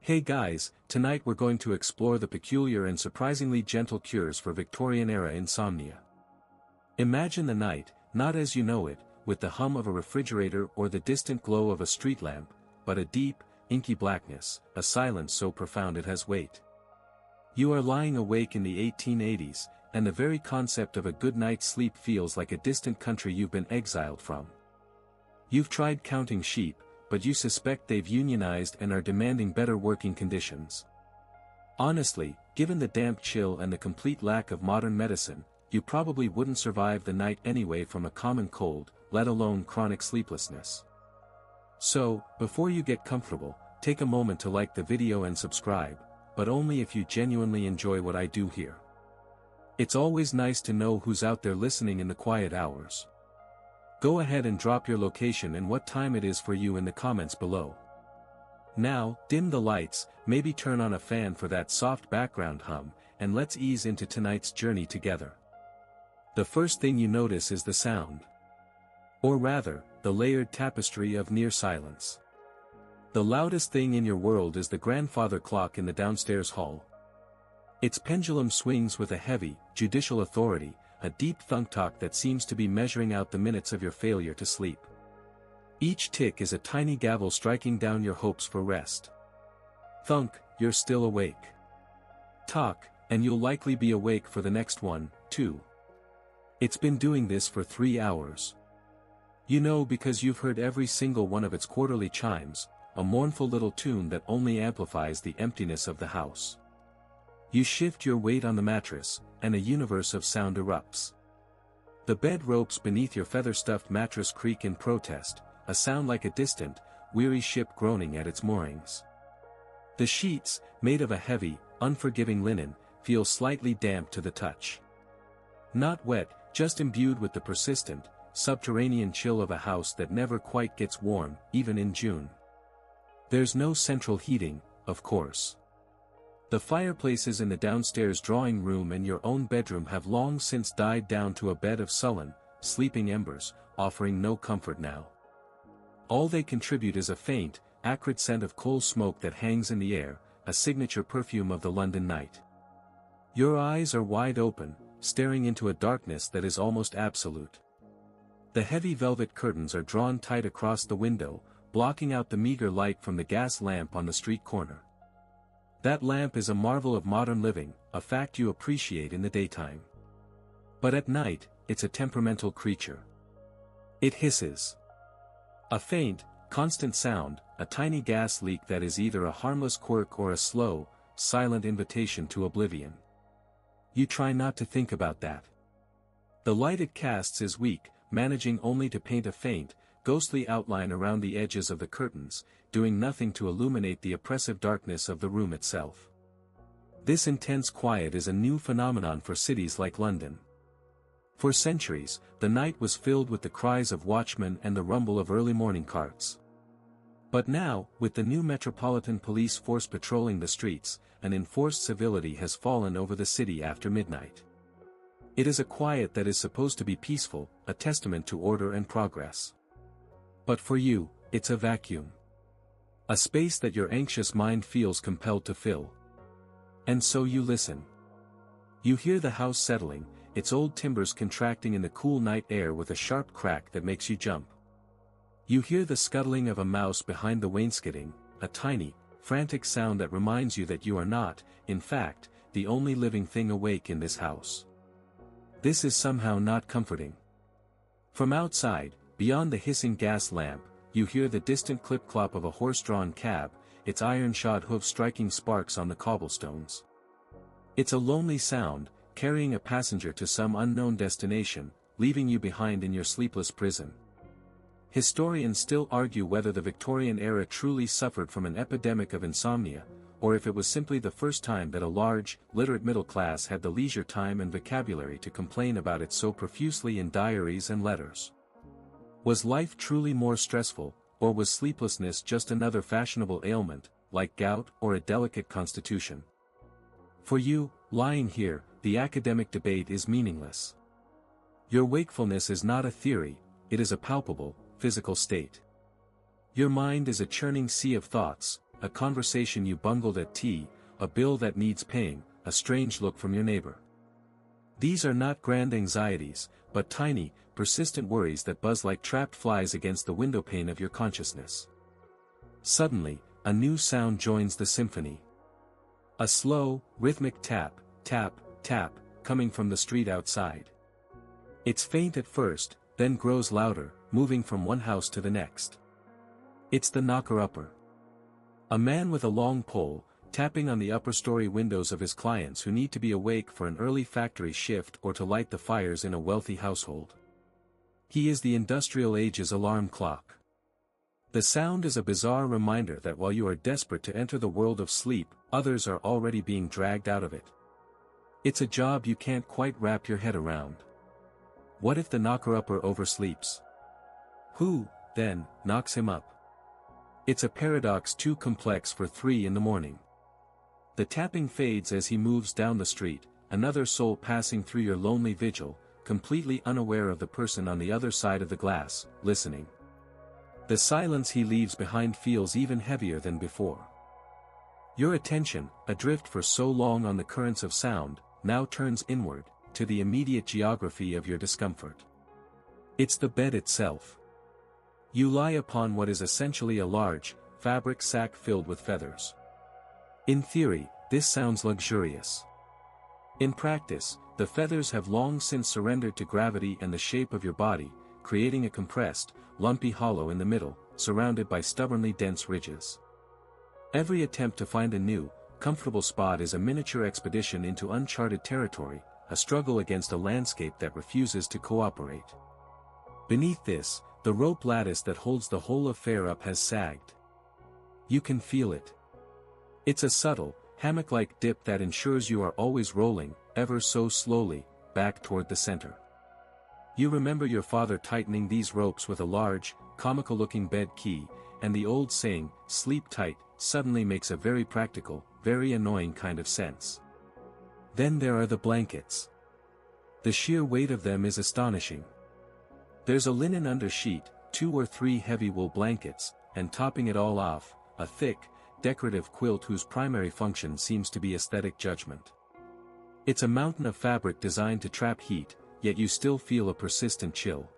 Hey guys, tonight we're going to explore the peculiar and surprisingly gentle cures for Victorian-era insomnia. Imagine the night, not as you know it, with the hum of a refrigerator or the distant glow of a street lamp, but a deep, inky blackness, a silence so profound it has weight. You are lying awake in the 1880s, and the very concept of a good night's sleep feels like a distant country you've been exiled from. You've tried counting sheep, but you suspect they've unionized and are demanding better working conditions. Honestly, given the damp chill and the complete lack of modern medicine, you probably wouldn't survive the night anyway from a common cold, let alone chronic sleeplessness. So, before you get comfortable, take a moment to like the video and subscribe, but only if you genuinely enjoy what I do here. It's always nice to know who's out there listening in the quiet hours. Go ahead and drop your location and what time it is for you in the comments below. Now, dim the lights, maybe turn on a fan for that soft background hum, and let's ease into tonight's journey together. The first thing you notice is the sound. Or rather, the layered tapestry of near silence. The loudest thing in your world is the grandfather clock in the downstairs hall. Its pendulum swings with a heavy, judicial authority, a deep thunk-tock that seems to be measuring out the minutes of your failure to sleep. Each tick is a tiny gavel striking down your hopes for rest. Thunk, you're still awake. Tock, and you'll likely be awake for the next one, too. It's been doing this for 3 hours. You know because you've heard every single one of its quarterly chimes, a mournful little tune that only amplifies the emptiness of the house. You shift your weight on the mattress, and a universe of sound erupts. The bed ropes beneath your feather-stuffed mattress creak in protest, a sound like a distant, weary ship groaning at its moorings. The sheets, made of a heavy, unforgiving linen, feel slightly damp to the touch. Not wet, just imbued with the persistent, subterranean chill of a house that never quite gets warm, even in June. There's no central heating, of course. The fireplaces in the downstairs drawing room and your own bedroom have long since died down to a bed of sullen, sleeping embers, offering no comfort now. All they contribute is a faint, acrid scent of coal smoke that hangs in the air, a signature perfume of the London night. Your eyes are wide open, staring into a darkness that is almost absolute. The heavy velvet curtains are drawn tight across the window, blocking out the meager light from the gas lamp on the street corner. That lamp is a marvel of modern living, a fact you appreciate in the daytime. But at night, it's a temperamental creature. It hisses. A faint, constant sound, a tiny gas leak that is either a harmless quirk or a slow, silent invitation to oblivion. You try not to think about that. The light it casts is weak, managing only to paint a faint, ghostly outline around the edges of the curtains, doing nothing to illuminate the oppressive darkness of the room itself. This intense quiet is a new phenomenon for cities like London. For centuries, the night was filled with the cries of watchmen and the rumble of early morning carts. But now, with the new Metropolitan Police Force patrolling the streets, an enforced civility has fallen over the city after midnight. It is a quiet that is supposed to be peaceful, a testament to order and progress. But for you, it's a vacuum. A space that your anxious mind feels compelled to fill. And so you listen. You hear the house settling, its old timbers contracting in the cool night air with a sharp crack that makes you jump. You hear the scuttling of a mouse behind the wainscoting, a tiny, frantic sound that reminds you that you are not, in fact, the only living thing awake in this house. This is somehow not comforting. From outside, beyond the hissing gas lamp, you hear the distant clip-clop of a horse-drawn cab, its iron-shod hooves striking sparks on the cobblestones. It's a lonely sound, carrying a passenger to some unknown destination, leaving you behind in your sleepless prison. Historians still argue whether the Victorian era truly suffered from an epidemic of insomnia, or if it was simply the first time that a large, literate middle class had the leisure time and vocabulary to complain about it so profusely in diaries and letters. Was life truly more stressful, or was sleeplessness just another fashionable ailment, like gout or a delicate constitution? For you, lying here, the academic debate is meaningless. Your wakefulness is not a theory, it is a palpable, physical state. Your mind is a churning sea of thoughts, a conversation you bungled at tea, a bill that needs paying, a strange look from your neighbor. These are not grand anxieties, but tiny, persistent worries that buzz like trapped flies against the windowpane of your consciousness. Suddenly, a new sound joins the symphony. A slow, rhythmic tap, tap, tap, coming from the street outside. It's faint at first, then grows louder, moving from one house to the next. It's the knocker-upper. A man with a long pole, tapping on the upper-story windows of his clients who need to be awake for an early factory shift or to light the fires in a wealthy household. He is the industrial age's alarm clock. The sound is a bizarre reminder that while you are desperate to enter the world of sleep, others are already being dragged out of it. It's a job you can't quite wrap your head around. What if the knocker-upper oversleeps? Who, then, knocks him up? It's a paradox too complex for 3 in the morning. The tapping fades as he moves down the street, another soul passing through your lonely vigil, completely unaware of the person on the other side of the glass, listening. The silence he leaves behind feels even heavier than before. Your attention, adrift for so long on the currents of sound, now turns inward, to the immediate geography of your discomfort. It's the bed itself. You lie upon what is essentially a large, fabric sack filled with feathers. In theory, this sounds luxurious. In practice, the feathers have long since surrendered to gravity and the shape of your body, creating a compressed, lumpy hollow in the middle, surrounded by stubbornly dense ridges. Every attempt to find a new, comfortable spot is a miniature expedition into uncharted territory, a struggle against a landscape that refuses to cooperate. Beneath this, the rope lattice that holds the whole affair up has sagged. You can feel it. It's a subtle, hammock-like dip that ensures you are always rolling, ever so slowly, back toward the center. You remember your father tightening these ropes with a large, comical-looking bed key, and the old saying, "Sleep tight," suddenly makes a very practical, very annoying kind of sense. Then there are the blankets. The sheer weight of them is astonishing. There's a linen undersheet, 2 or 3 heavy wool blankets, and topping it all off, a thick, decorative quilt whose primary function seems to be aesthetic judgment. It's a mountain of fabric designed to trap heat, yet you still feel a persistent chill.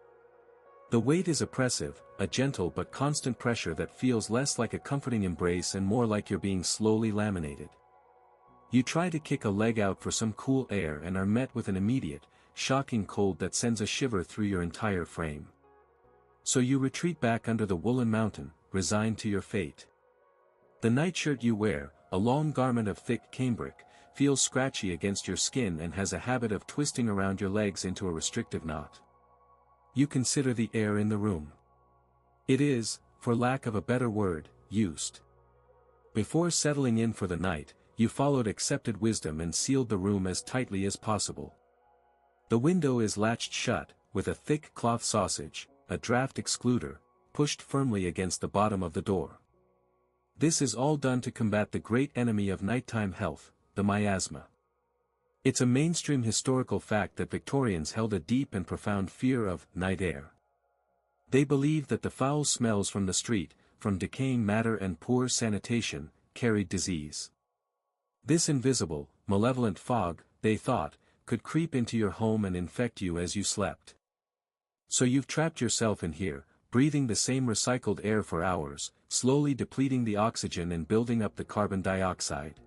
The weight is oppressive, a gentle but constant pressure that feels less like a comforting embrace and more like you're being slowly laminated. You try to kick a leg out for some cool air and are met with an immediate, shocking cold that sends a shiver through your entire frame. So you retreat back under the woolen mountain, resigned to your fate. The nightshirt you wear, a long garment of thick cambric, feels scratchy against your skin and has a habit of twisting around your legs into a restrictive knot. You consider the air in the room. It is, for lack of a better word, used. Before settling in for the night, you followed accepted wisdom and sealed the room as tightly as possible. The window is latched shut, with a thick cloth sausage, a draft excluder, pushed firmly against the bottom of the door. This is all done to combat the great enemy of nighttime health, the miasma. It's a mainstream historical fact that Victorians held a deep and profound fear of night air. They believed that the foul smells from the street, from decaying matter and poor sanitation, carried disease. This invisible, malevolent fog, they thought, could creep into your home and infect you as you slept. So you've trapped yourself in here, breathing the same recycled air for hours, slowly depleting the oxygen and building up the carbon dioxide.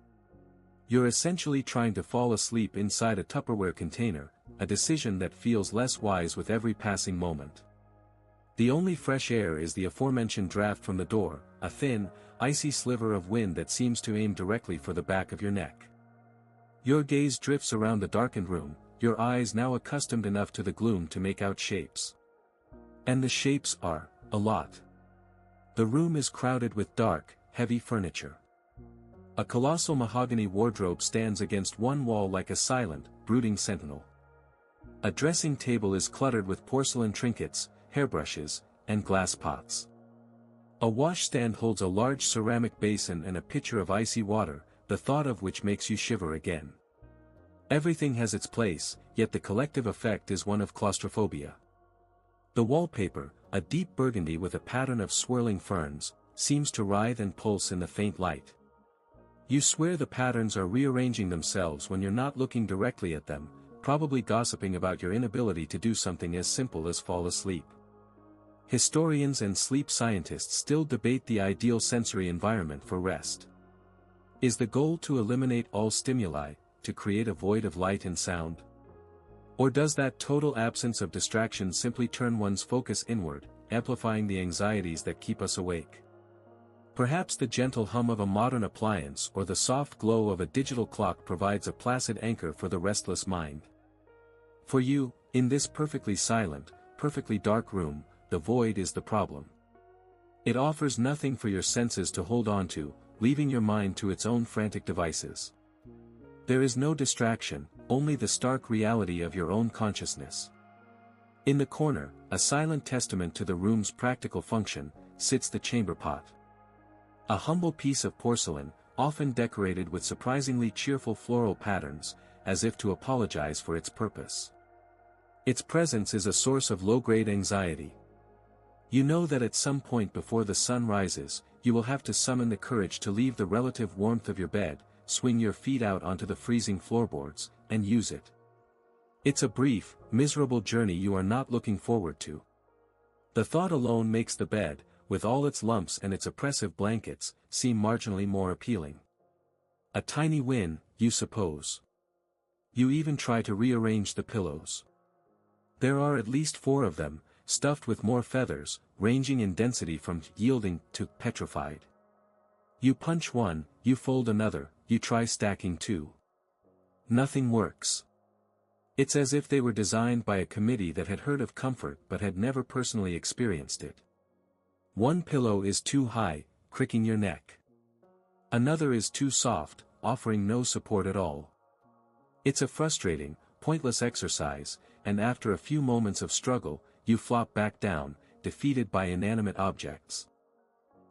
You're essentially trying to fall asleep inside a Tupperware container, a decision that feels less wise with every passing moment. The only fresh air is the aforementioned draft from the door, a thin, icy sliver of wind that seems to aim directly for the back of your neck. Your gaze drifts around the darkened room, your eyes now accustomed enough to the gloom to make out shapes. And the shapes are, a lot. The room is crowded with dark, heavy furniture. A colossal mahogany wardrobe stands against one wall like a silent, brooding sentinel. A dressing table is cluttered with porcelain trinkets, hairbrushes, and glass pots. A washstand holds a large ceramic basin and a pitcher of icy water, the thought of which makes you shiver again. Everything has its place, yet the collective effect is one of claustrophobia. The wallpaper, a deep burgundy with a pattern of swirling ferns, seems to writhe and pulse in the faint light. You swear the patterns are rearranging themselves when you're not looking directly at them, probably gossiping about your inability to do something as simple as fall asleep. Historians and sleep scientists still debate the ideal sensory environment for rest. Is the goal to eliminate all stimuli, to create a void of light and sound? Or does that total absence of distraction simply turn one's focus inward, amplifying the anxieties that keep us awake? Perhaps the gentle hum of a modern appliance or the soft glow of a digital clock provides a placid anchor for the restless mind. For you, in this perfectly silent, perfectly dark room, the void is the problem. It offers nothing for your senses to hold on to, leaving your mind to its own frantic devices. There is no distraction, only the stark reality of your own consciousness. In the corner, a silent testament to the room's practical function, sits the chamber pot. A humble piece of porcelain, often decorated with surprisingly cheerful floral patterns, as if to apologize for its purpose. Its presence is a source of low-grade anxiety. You know that at some point before the sun rises, you will have to summon the courage to leave the relative warmth of your bed, swing your feet out onto the freezing floorboards, and use it. It's a brief, miserable journey you are not looking forward to. The thought alone makes the bed, with all its lumps and its oppressive blankets, seem marginally more appealing. A tiny win, you suppose. You even try to rearrange the pillows. There are at least 4 of them, stuffed with more feathers, ranging in density from yielding to petrified. You punch one, you fold another, you try stacking 2. Nothing works. It's as if they were designed by a committee that had heard of comfort but had never personally experienced it. One pillow is too high, cricking your neck. Another is too soft, offering no support at all. It's a frustrating, pointless exercise, and after a few moments of struggle, you flop back down, defeated by inanimate objects.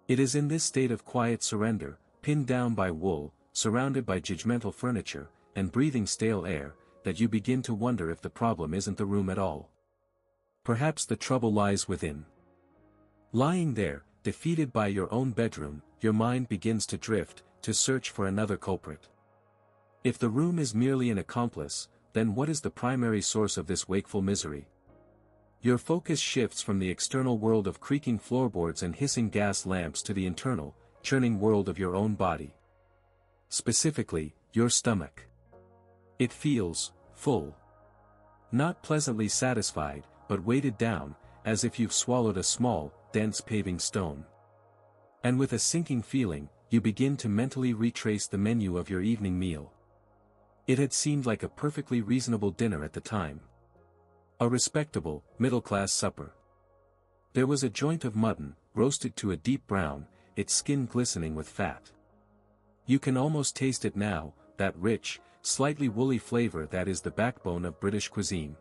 It is in this state of quiet surrender, pinned down by wool, surrounded by judgmental furniture, and breathing stale air, that you begin to wonder if the problem isn't the room at all. Perhaps the trouble lies within. Lying there, defeated by your own bedroom, your mind begins to drift, to search for another culprit. If the room is merely an accomplice, then what is the primary source of this wakeful misery? Your focus shifts from the external world of creaking floorboards and hissing gas lamps to the internal, churning world of your own body. Specifically, your stomach. It feels full. Not pleasantly satisfied, but weighted down, as if you've swallowed a small, dense paving stone. And with a sinking feeling, you begin to mentally retrace the menu of your evening meal. It had seemed like a perfectly reasonable dinner at the time. A respectable, middle-class supper. There was a joint of mutton, roasted to a deep brown, its skin glistening with fat. You can almost taste it now, that rich, slightly woolly flavor that is the backbone of British cuisine.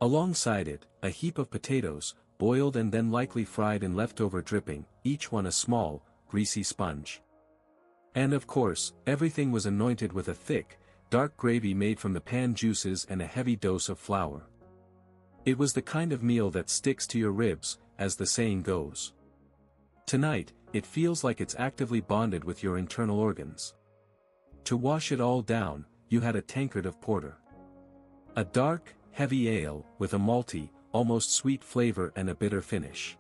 Alongside it, a heap of potatoes, boiled and then likely fried in leftover dripping, each one a small, greasy sponge. And of course, everything was anointed with a thick, dark gravy made from the pan juices and a heavy dose of flour. It was the kind of meal that sticks to your ribs, as the saying goes. Tonight, it feels like it's actively bonded with your internal organs. To wash it all down, you had a tankard of porter. A dark, heavy ale, with a malty, almost sweet flavor and a bitter finish.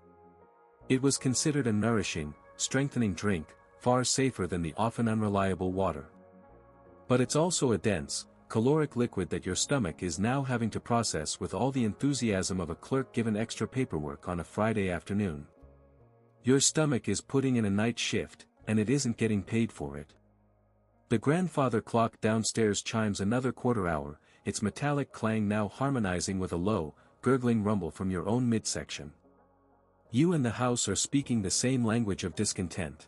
It was considered a nourishing, strengthening drink, far safer than the often unreliable water. But it's also a dense, caloric liquid that your stomach is now having to process with all the enthusiasm of a clerk given extra paperwork on a Friday afternoon. Your stomach is putting in a night shift, and it isn't getting paid for it. The grandfather clock downstairs chimes another quarter hour, its metallic clang now harmonizing with a low, gurgling rumble from your own midsection. You and the house are speaking the same language of discontent.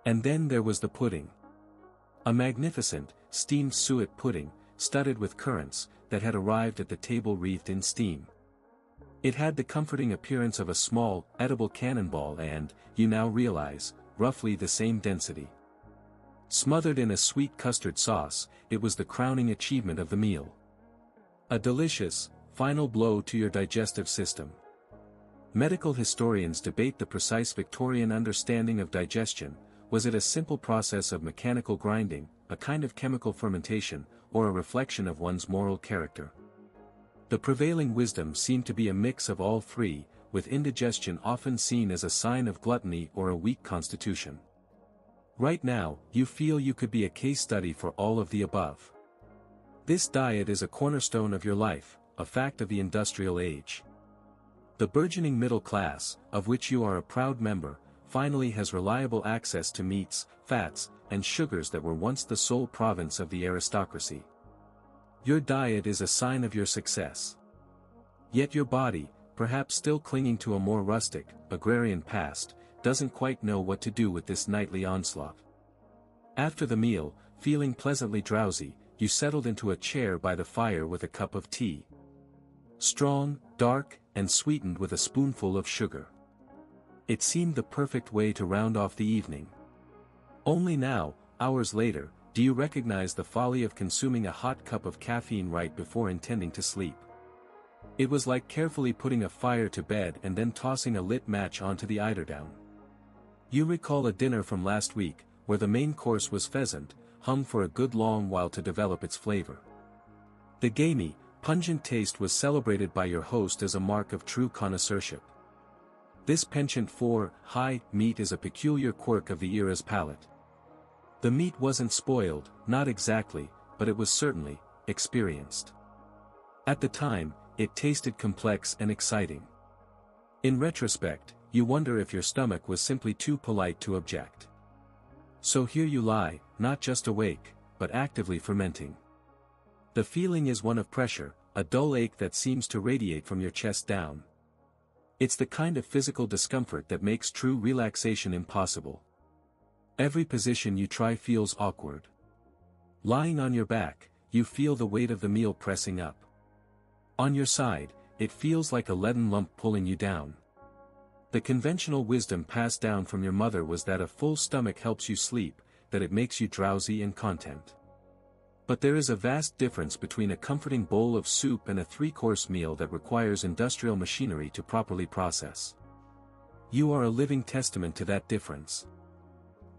And then there was the pudding. A magnificent, steamed suet pudding, studded with currants, that had arrived at the table wreathed in steam. It had the comforting appearance of a small, edible cannonball and, you now realize, roughly the same density. Smothered in a sweet custard sauce, it was the crowning achievement of the meal. A delicious, final blow to your digestive system. Medical historians debate the precise Victorian understanding of digestion. Was it a simple process of mechanical grinding, a kind of chemical fermentation, or a reflection of one's moral character? The prevailing wisdom seemed to be a mix of all three, with indigestion often seen as a sign of gluttony or a weak constitution. Right now, you feel you could be a case study for all of the above. This diet is a cornerstone of your life, a fact of the industrial age. The burgeoning middle class, of which you are a proud member, finally has reliable access to meats, fats, and sugars that were once the sole province of the aristocracy. Your diet is a sign of your success. Yet your body, perhaps still clinging to a more rustic, agrarian past, doesn't quite know what to do with this nightly onslaught. After the meal, feeling pleasantly drowsy, you settled into a chair by the fire with a cup of tea. Strong, dark, and sweetened with a spoonful of sugar. It seemed the perfect way to round off the evening. Only now, hours later, do you recognize the folly of consuming a hot cup of caffeine right before intending to sleep. It was like carefully putting a fire to bed and then tossing a lit match onto the eiderdown. You recall a dinner from last week, where the main course was pheasant, hung for a good long while to develop its flavor. The gamey, pungent taste was celebrated by your host as a mark of true connoisseurship. This penchant for high meat is a peculiar quirk of the era's palate. The meat wasn't spoiled, not exactly, but it was certainly experienced. At the time, it tasted complex and exciting. In retrospect, you wonder if your stomach was simply too polite to object. So here you lie, not just awake, but actively fermenting. The feeling is one of pressure, a dull ache that seems to radiate from your chest down. It's the kind of physical discomfort that makes true relaxation impossible. Every position you try feels awkward. Lying on your back, you feel the weight of the meal pressing up. On your side, it feels like a leaden lump pulling you down. The conventional wisdom passed down from your mother was that a full stomach helps you sleep, that it makes you drowsy and content. But there is a vast difference between a comforting bowl of soup and a three-course meal that requires industrial machinery to properly process. You are a living testament to that difference.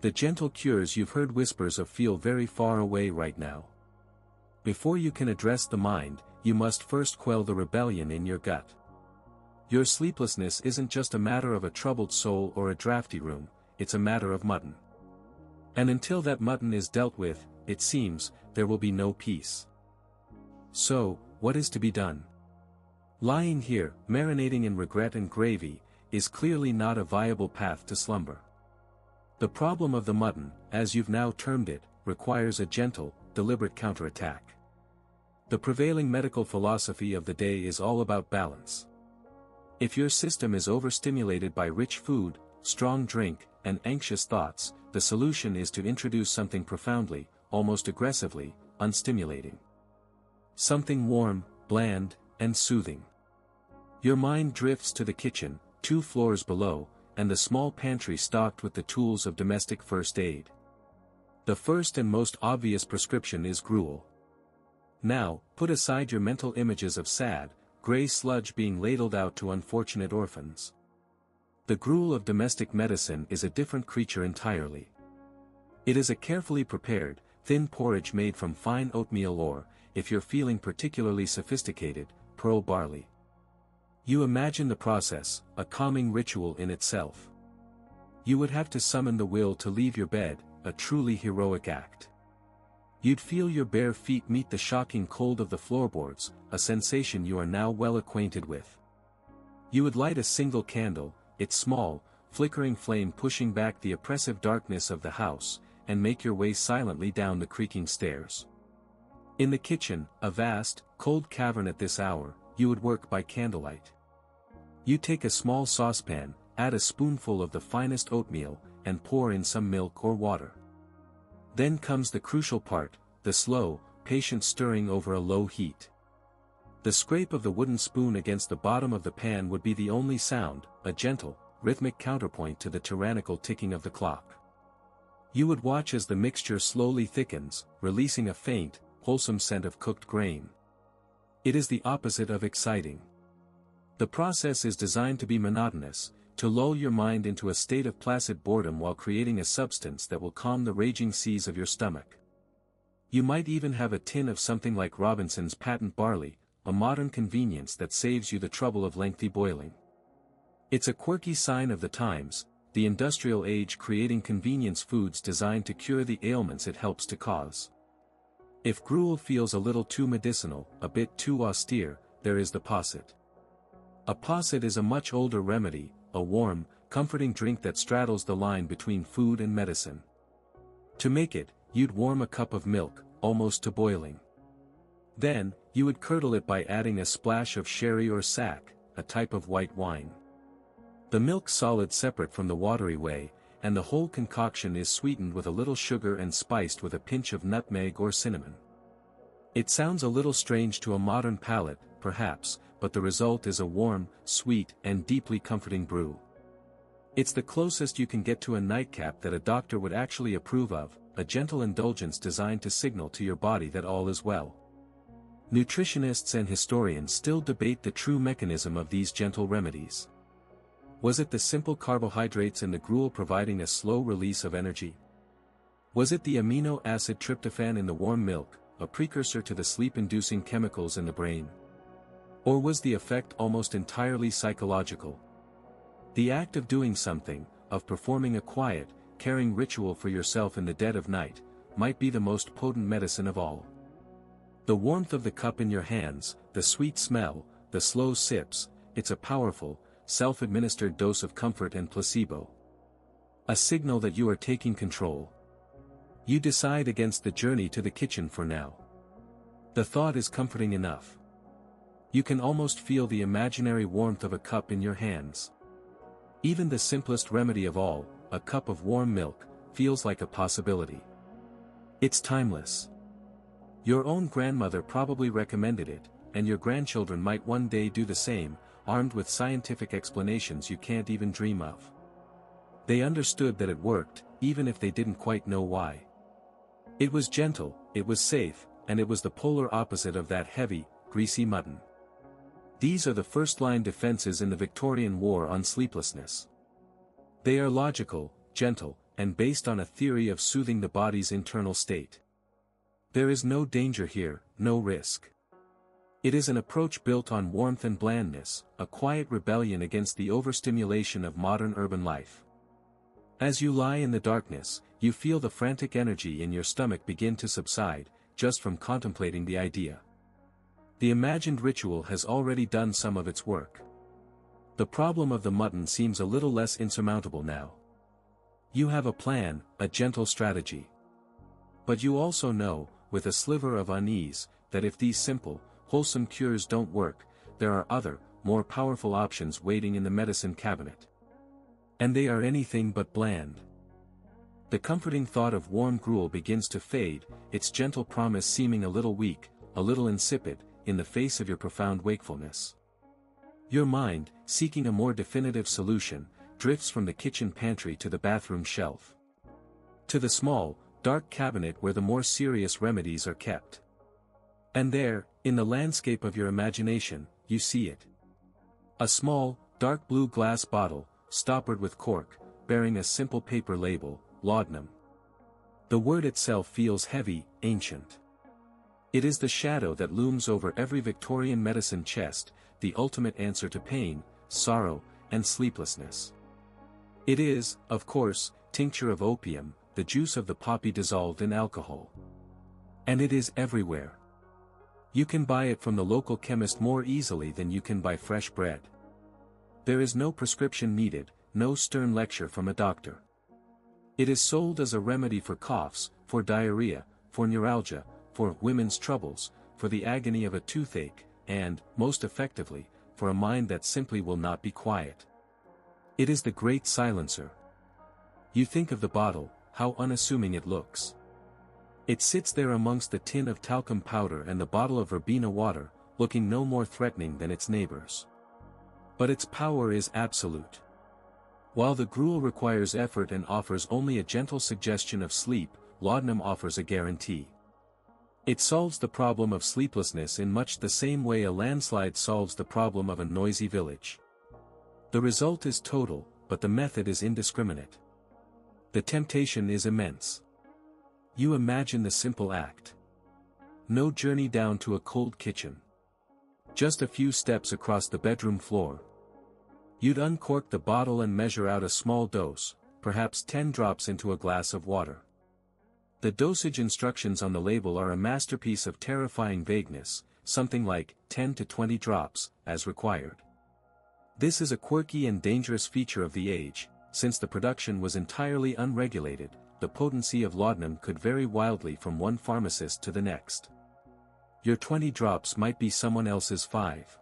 The gentle cures you've heard whispers of feel very far away right now. Before you can address the mind, you must first quell the rebellion in your gut. Your sleeplessness isn't just a matter of a troubled soul or a drafty room, it's a matter of mutton. And until that mutton is dealt with, it seems, there will be no peace. So, what is to be done? Lying here, marinating in regret and gravy, is clearly not a viable path to slumber. The problem of the mutton, as you've now termed it, requires a gentle, deliberate counterattack. The prevailing medical philosophy of the day is all about balance. If your system is overstimulated by rich food, strong drink, and anxious thoughts, the solution is to introduce something profoundly, almost aggressively, unstimulating. Something warm, bland, and soothing. Your mind drifts to the kitchen, 2 floors below, and the small pantry stocked with the tools of domestic first aid. The first and most obvious prescription is gruel. Now, put aside your mental images of sad, gray sludge being ladled out to unfortunate orphans. The gruel of domestic medicine is a different creature entirely. It is a carefully prepared, thin porridge made from fine oatmeal or, if you're feeling particularly sophisticated, pearl barley. You imagine the process, a calming ritual in itself. You would have to summon the will to leave your bed, a truly heroic act. You'd feel your bare feet meet the shocking cold of the floorboards, a sensation you are now well acquainted with. You would light a single candle, its small, flickering flame pushing back the oppressive darkness of the house, and make your way silently down the creaking stairs. In the kitchen, a vast, cold cavern at this hour, you would work by candlelight. You take a small saucepan, add a spoonful of the finest oatmeal, and pour in some milk or water. Then comes the crucial part, the slow, patient stirring over a low heat. The scrape of the wooden spoon against the bottom of the pan would be the only sound, a gentle, rhythmic counterpoint to the tyrannical ticking of the clock. You would watch as the mixture slowly thickens, releasing a faint, wholesome scent of cooked grain. It is the opposite of exciting. The process is designed to be monotonous, to lull your mind into a state of placid boredom while creating a substance that will calm the raging seas of your stomach. You might even have a tin of something like Robinson's patent barley, a modern convenience that saves you the trouble of lengthy boiling. It's a quirky sign of the times, the industrial age creating convenience foods designed to cure the ailments it helps to cause. If gruel feels a little too medicinal, a bit too austere, there is the posset. A posset is a much older remedy, a warm, comforting drink that straddles the line between food and medicine. To make it, you'd warm a cup of milk, almost to boiling. Then, you would curdle it by adding a splash of sherry or sack, a type of white wine. The milk solid separate from the watery whey, and the whole concoction is sweetened with a little sugar and spiced with a pinch of nutmeg or cinnamon. It sounds a little strange to a modern palate, perhaps, but the result is a warm, sweet, and deeply comforting brew. It's the closest you can get to a nightcap that a doctor would actually approve of, a gentle indulgence designed to signal to your body that all is well. Nutritionists and historians still debate the true mechanism of these gentle remedies. Was it the simple carbohydrates in the gruel providing a slow release of energy? Was it the amino acid tryptophan in the warm milk, a precursor to the sleep-inducing chemicals in the brain? Or was the effect almost entirely psychological? The act of doing something, of performing a quiet, caring ritual for yourself in the dead of night, might be the most potent medicine of all. The warmth of the cup in your hands, the sweet smell, the slow sips, it's a powerful, self-administered dose of comfort and placebo. A signal that you are taking control. You decide against the journey to the kitchen for now. The thought is comforting enough. You can almost feel the imaginary warmth of a cup in your hands. Even the simplest remedy of all, a cup of warm milk, feels like a possibility. It's timeless. Your own grandmother probably recommended it, and your grandchildren might one day do the same, armed with scientific explanations you can't even dream of. They understood that it worked, even if they didn't quite know why. It was gentle, it was safe, and it was the polar opposite of that heavy, greasy mutton. These are the first-line defenses in the Victorian War on sleeplessness. They are logical, gentle, and based on a theory of soothing the body's internal state. There is no danger here, no risk. It is an approach built on warmth and blandness, a quiet rebellion against the overstimulation of modern urban life. As you lie in the darkness, you feel the frantic energy in your stomach begin to subside, just from contemplating the idea. The imagined ritual has already done some of its work. The problem of the mutton seems a little less insurmountable now. You have a plan, a gentle strategy. But you also know, with a sliver of unease, that if these simple, wholesome cures don't work, there are other, more powerful options waiting in the medicine cabinet. And they are anything but bland. The comforting thought of warm gruel begins to fade, its gentle promise seeming a little weak, a little insipid, in the face of your profound wakefulness. Your mind, seeking a more definitive solution, drifts from the kitchen pantry to the bathroom shelf. To the small, dark cabinet where the more serious remedies are kept. And there, in the landscape of your imagination, you see it. A small, dark blue glass bottle, stoppered with cork, bearing a simple paper label, laudanum. The word itself feels heavy, ancient. It is the shadow that looms over every Victorian medicine chest, the ultimate answer to pain, sorrow, and sleeplessness. It is, of course, tincture of opium, the juice of the poppy dissolved in alcohol. And it is everywhere. You can buy it from the local chemist more easily than you can buy fresh bread. There is no prescription needed, no stern lecture from a doctor. It is sold as a remedy for coughs, for diarrhea, for neuralgia, for women's troubles, for the agony of a toothache, and, most effectively, for a mind that simply will not be quiet. It is the great silencer. You think of the bottle, how unassuming it looks. It sits there amongst the tin of talcum powder and the bottle of verbena water, looking no more threatening than its neighbors. But its power is absolute. While the gruel requires effort and offers only a gentle suggestion of sleep, laudanum offers a guarantee. It solves the problem of sleeplessness in much the same way a landslide solves the problem of a noisy village. The result is total, but the method is indiscriminate. The temptation is immense. You imagine the simple act. No journey down to a cold kitchen. Just a few steps across the bedroom floor. You'd uncork the bottle and measure out a small dose, perhaps 10 drops into a glass of water. The dosage instructions on the label are a masterpiece of terrifying vagueness, something like 10 to 20 drops, as required. This is a quirky and dangerous feature of the age, since the production was entirely unregulated. The potency of laudanum could vary wildly from one pharmacist to the next. Your 20 drops might be someone else's 5.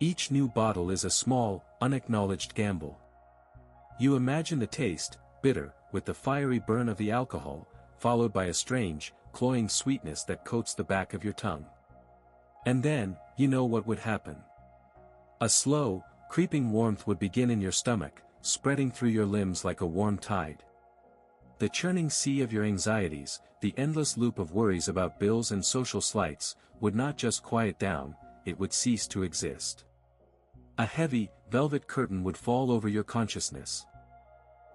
Each new bottle is a small, unacknowledged gamble. You imagine the taste, bitter, with the fiery burn of the alcohol, followed by a strange, cloying sweetness that coats the back of your tongue. And then, you know what would happen. A slow, creeping warmth would begin in your stomach, spreading through your limbs like a warm tide. The churning sea of your anxieties, the endless loop of worries about bills and social slights, would not just quiet down, it would cease to exist. A heavy, velvet curtain would fall over your consciousness.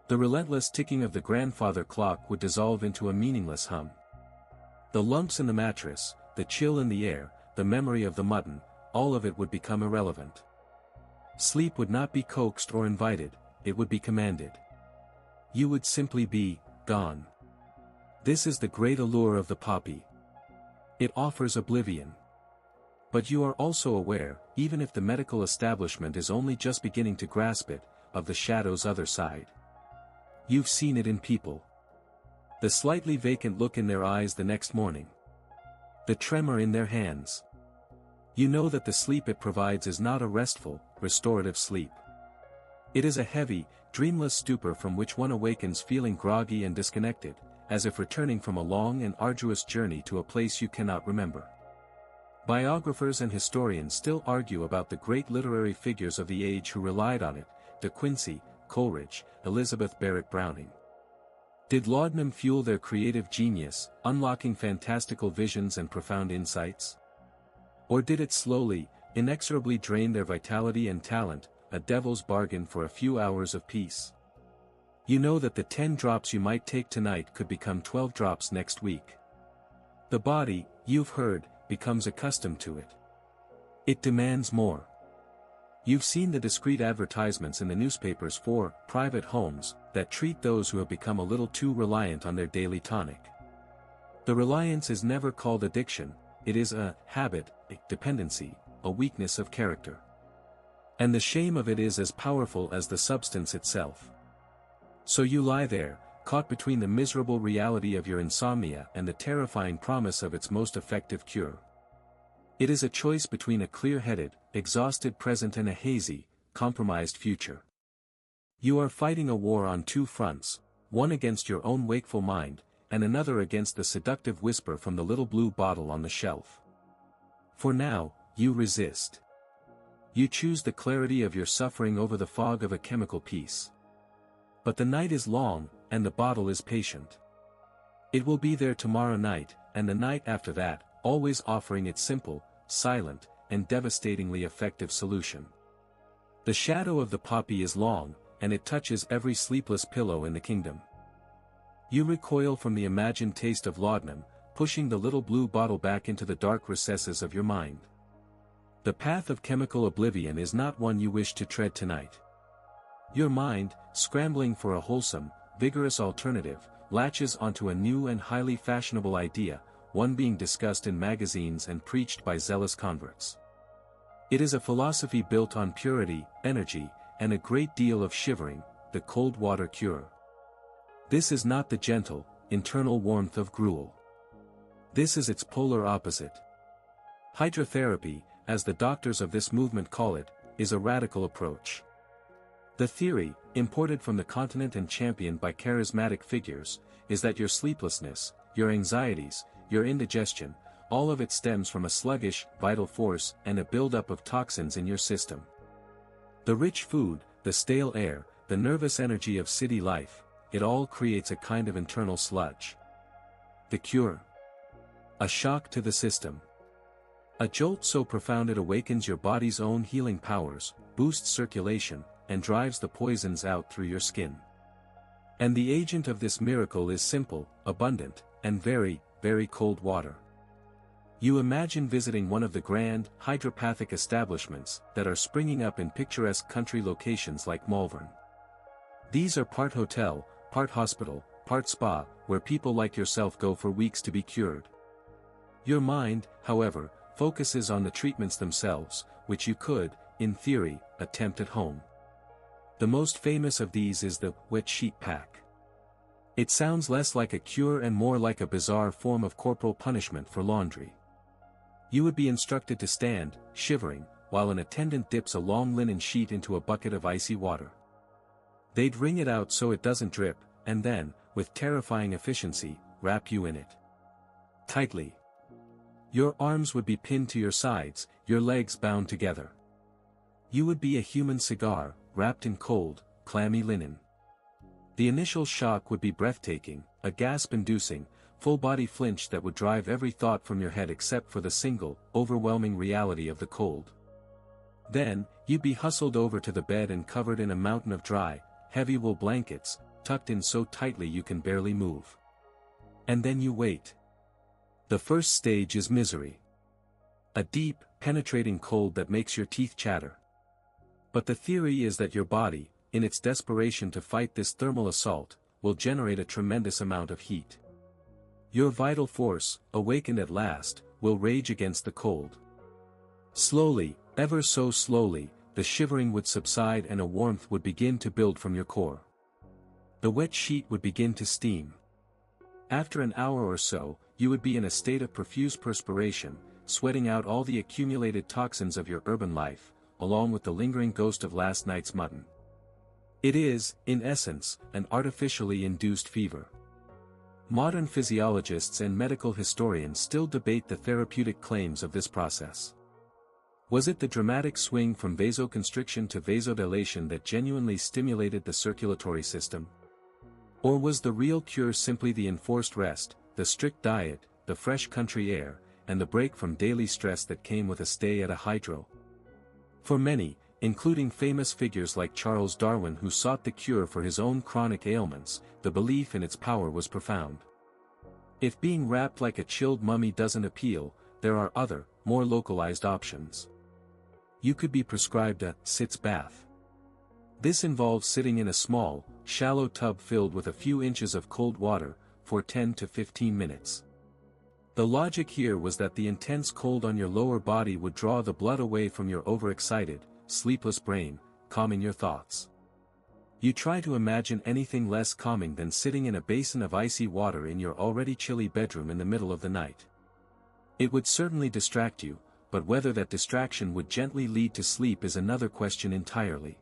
The relentless ticking of the grandfather clock would dissolve into a meaningless hum. The lumps in the mattress, the chill in the air, the memory of the mutton, all of it would become irrelevant. Sleep would not be coaxed or invited, it would be commanded. You would simply be gone. This is the great allure of the poppy. It offers oblivion. But you are also aware, even if the medical establishment is only just beginning to grasp it, of the shadow's other side. You've seen it in people. The slightly vacant look in their eyes the next morning. The tremor in their hands. You know that the sleep it provides is not a restful, restorative sleep. It is a heavy, dreamless stupor from which one awakens feeling groggy and disconnected, as if returning from a long and arduous journey to a place you cannot remember. Biographers and historians still argue about the great literary figures of the age who relied on it: De Quincey, Coleridge, Elizabeth Barrett Browning. Did laudanum fuel their creative genius, unlocking fantastical visions and profound insights? Or did it slowly, inexorably drain their vitality and talent, a devil's bargain for a few hours of peace? You know that the 10 drops you might take tonight could become 12 drops next week. The body, you've heard, becomes accustomed to it. It demands more. You've seen the discreet advertisements in the newspapers for private homes that treat those who have become a little too reliant on their daily tonic. The reliance is never called addiction, it is a habit, a dependency, a weakness of character. And the shame of it is as powerful as the substance itself. So you lie there, caught between the miserable reality of your insomnia and the terrifying promise of its most effective cure. It is a choice between a clear-headed, exhausted present and a hazy, compromised future. You are fighting a war on two fronts, one against your own wakeful mind, and another against the seductive whisper from the little blue bottle on the shelf. For now, you resist. You choose the clarity of your suffering over the fog of a chemical peace. But the night is long, and the bottle is patient. It will be there tomorrow night, and the night after that, always offering its simple, silent, and devastatingly effective solution. The shadow of the poppy is long, and it touches every sleepless pillow in the kingdom. You recoil from the imagined taste of laudanum, pushing the little blue bottle back into the dark recesses of your mind. The path of chemical oblivion is not one you wish to tread tonight. Your mind, scrambling for a wholesome, vigorous alternative, latches onto a new and highly fashionable idea, one being discussed in magazines and preached by zealous converts. It is a philosophy built on purity, energy, and a great deal of shivering, the cold water cure. This is not the gentle, internal warmth of gruel. This is its polar opposite. Hydrotherapy, as the doctors of this movement call it, is a radical approach. The theory, imported from the continent and championed by charismatic figures, is that your sleeplessness, your anxieties, your indigestion, all of it stems from a sluggish, vital force and a buildup of toxins in your system. The rich food, the stale air, the nervous energy of city life, it all creates a kind of internal sludge. The cure? A shock to the system. A jolt so profound it awakens your body's own healing powers, boosts circulation, and drives the poisons out through your skin. And the agent of this miracle is simple, abundant, and very, very cold water. You imagine visiting one of the grand, hydropathic establishments that are springing up in picturesque country locations like Malvern. These are part hotel, part hospital, part spa, where people like yourself go for weeks to be cured. Your mind, however, focuses on the treatments themselves, which you could, in theory, attempt at home. The most famous of these is the wet sheet pack. It sounds less like a cure and more like a bizarre form of corporal punishment for laundry. You would be instructed to stand, shivering, while an attendant dips a long linen sheet into a bucket of icy water. They'd wring it out so it doesn't drip, and then, with terrifying efficiency, wrap you in it. Tightly. Your arms would be pinned to your sides, your legs bound together. You would be a human cigar, wrapped in cold, clammy linen. The initial shock would be breathtaking, a gasp-inducing, full-body flinch that would drive every thought from your head except for the single, overwhelming reality of the cold. Then, you'd be hustled over to the bed and covered in a mountain of dry, heavy wool blankets, tucked in so tightly you can barely move. And then you wait. The first stage is misery. A deep, penetrating cold that makes your teeth chatter. But the theory is that your body, in its desperation to fight this thermal assault, will generate a tremendous amount of heat. Your vital force, awakened at last, will rage against the cold. Slowly, ever so slowly, the shivering would subside and a warmth would begin to build from your core. The wet sheet would begin to steam. After an hour or so, you would be in a state of profuse perspiration, sweating out all the accumulated toxins of your urban life, along with the lingering ghost of last night's mutton. It is, in essence, an artificially induced fever. Modern physiologists and medical historians still debate the therapeutic claims of this process. Was it the dramatic swing from vasoconstriction to vasodilation that genuinely stimulated the circulatory system? Or was the real cure simply the enforced rest, the strict diet, the fresh country air, and the break from daily stress that came with a stay at a hydro? For many, including famous figures like Charles Darwin who sought the cure for his own chronic ailments, the belief in its power was profound. If being wrapped like a chilled mummy doesn't appeal, there are other, more localized options. You could be prescribed a sitz bath. This involves sitting in a small, shallow tub filled with a few inches of cold water, for 10 to 15 minutes. The logic here was that the intense cold on your lower body would draw the blood away from your overexcited, sleepless brain, calming your thoughts. You try to imagine anything less calming than sitting in a basin of icy water in your already chilly bedroom in the middle of the night. It would certainly distract you, but whether that distraction would gently lead to sleep is another question entirely.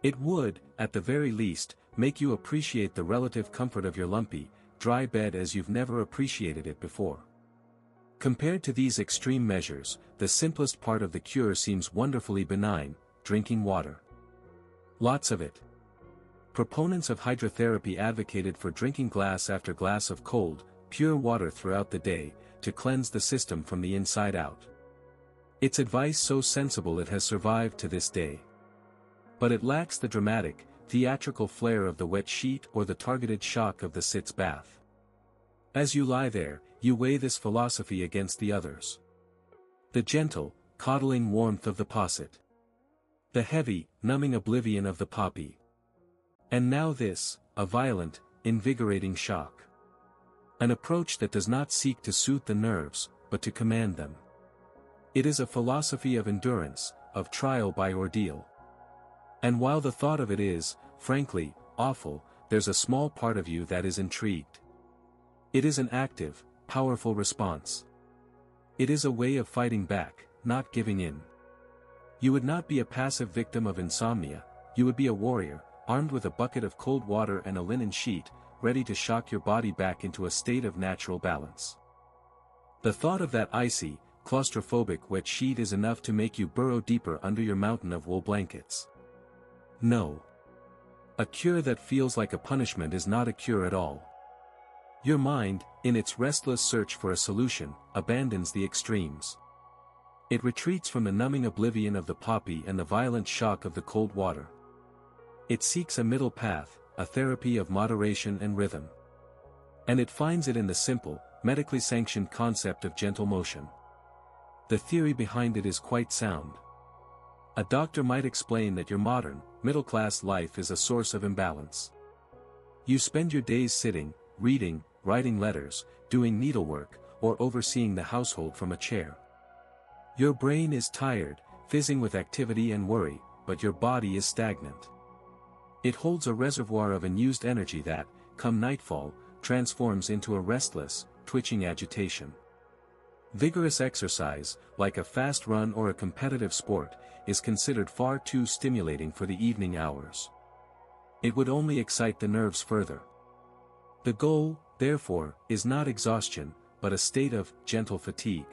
It would, at the very least, make you appreciate the relative comfort of your lumpy, dry bed as you've never appreciated it before. Compared to these extreme measures, the simplest part of the cure seems wonderfully benign: drinking water. Lots of it. Proponents of hydrotherapy advocated for drinking glass after glass of cold, pure water throughout the day, to cleanse the system from the inside out. It's advice so sensible it has survived to this day. But it lacks the dramatic, theatrical flair of the wet sheet or the targeted shock of the sitz bath. As you lie there, you weigh this philosophy against the others. The gentle, coddling warmth of the posset. The heavy, numbing oblivion of the poppy. And now this, a violent, invigorating shock. An approach that does not seek to soothe the nerves, but to command them. It is a philosophy of endurance, of trial by ordeal. And while the thought of it is, frankly, awful, there's a small part of you that is intrigued. It is an active, powerful response. It is a way of fighting back, not giving in. You would not be a passive victim of insomnia, you would be a warrior, armed with a bucket of cold water and a linen sheet, ready to shock your body back into a state of natural balance. The thought of that icy, claustrophobic wet sheet is enough to make you burrow deeper under your mountain of wool blankets. No. A cure that feels like a punishment is not a cure at all. Your mind, in its restless search for a solution, abandons the extremes. It retreats from the numbing oblivion of the poppy and the violent shock of the cold water. It seeks a middle path, a therapy of moderation and rhythm. And it finds it in the simple, medically sanctioned concept of gentle motion. The theory behind it is quite sound. A doctor might explain that your modern, middle-class life is a source of imbalance. You spend your days sitting, reading, writing letters, doing needlework, or overseeing the household from a chair. Your brain is tired, fizzing with activity and worry, but your body is stagnant. It holds a reservoir of unused energy that, come nightfall, transforms into a restless, twitching agitation. Vigorous exercise, like a fast run or a competitive sport, is considered far too stimulating for the evening hours. It would only excite the nerves further. The goal, therefore, is not exhaustion, but a state of gentle fatigue.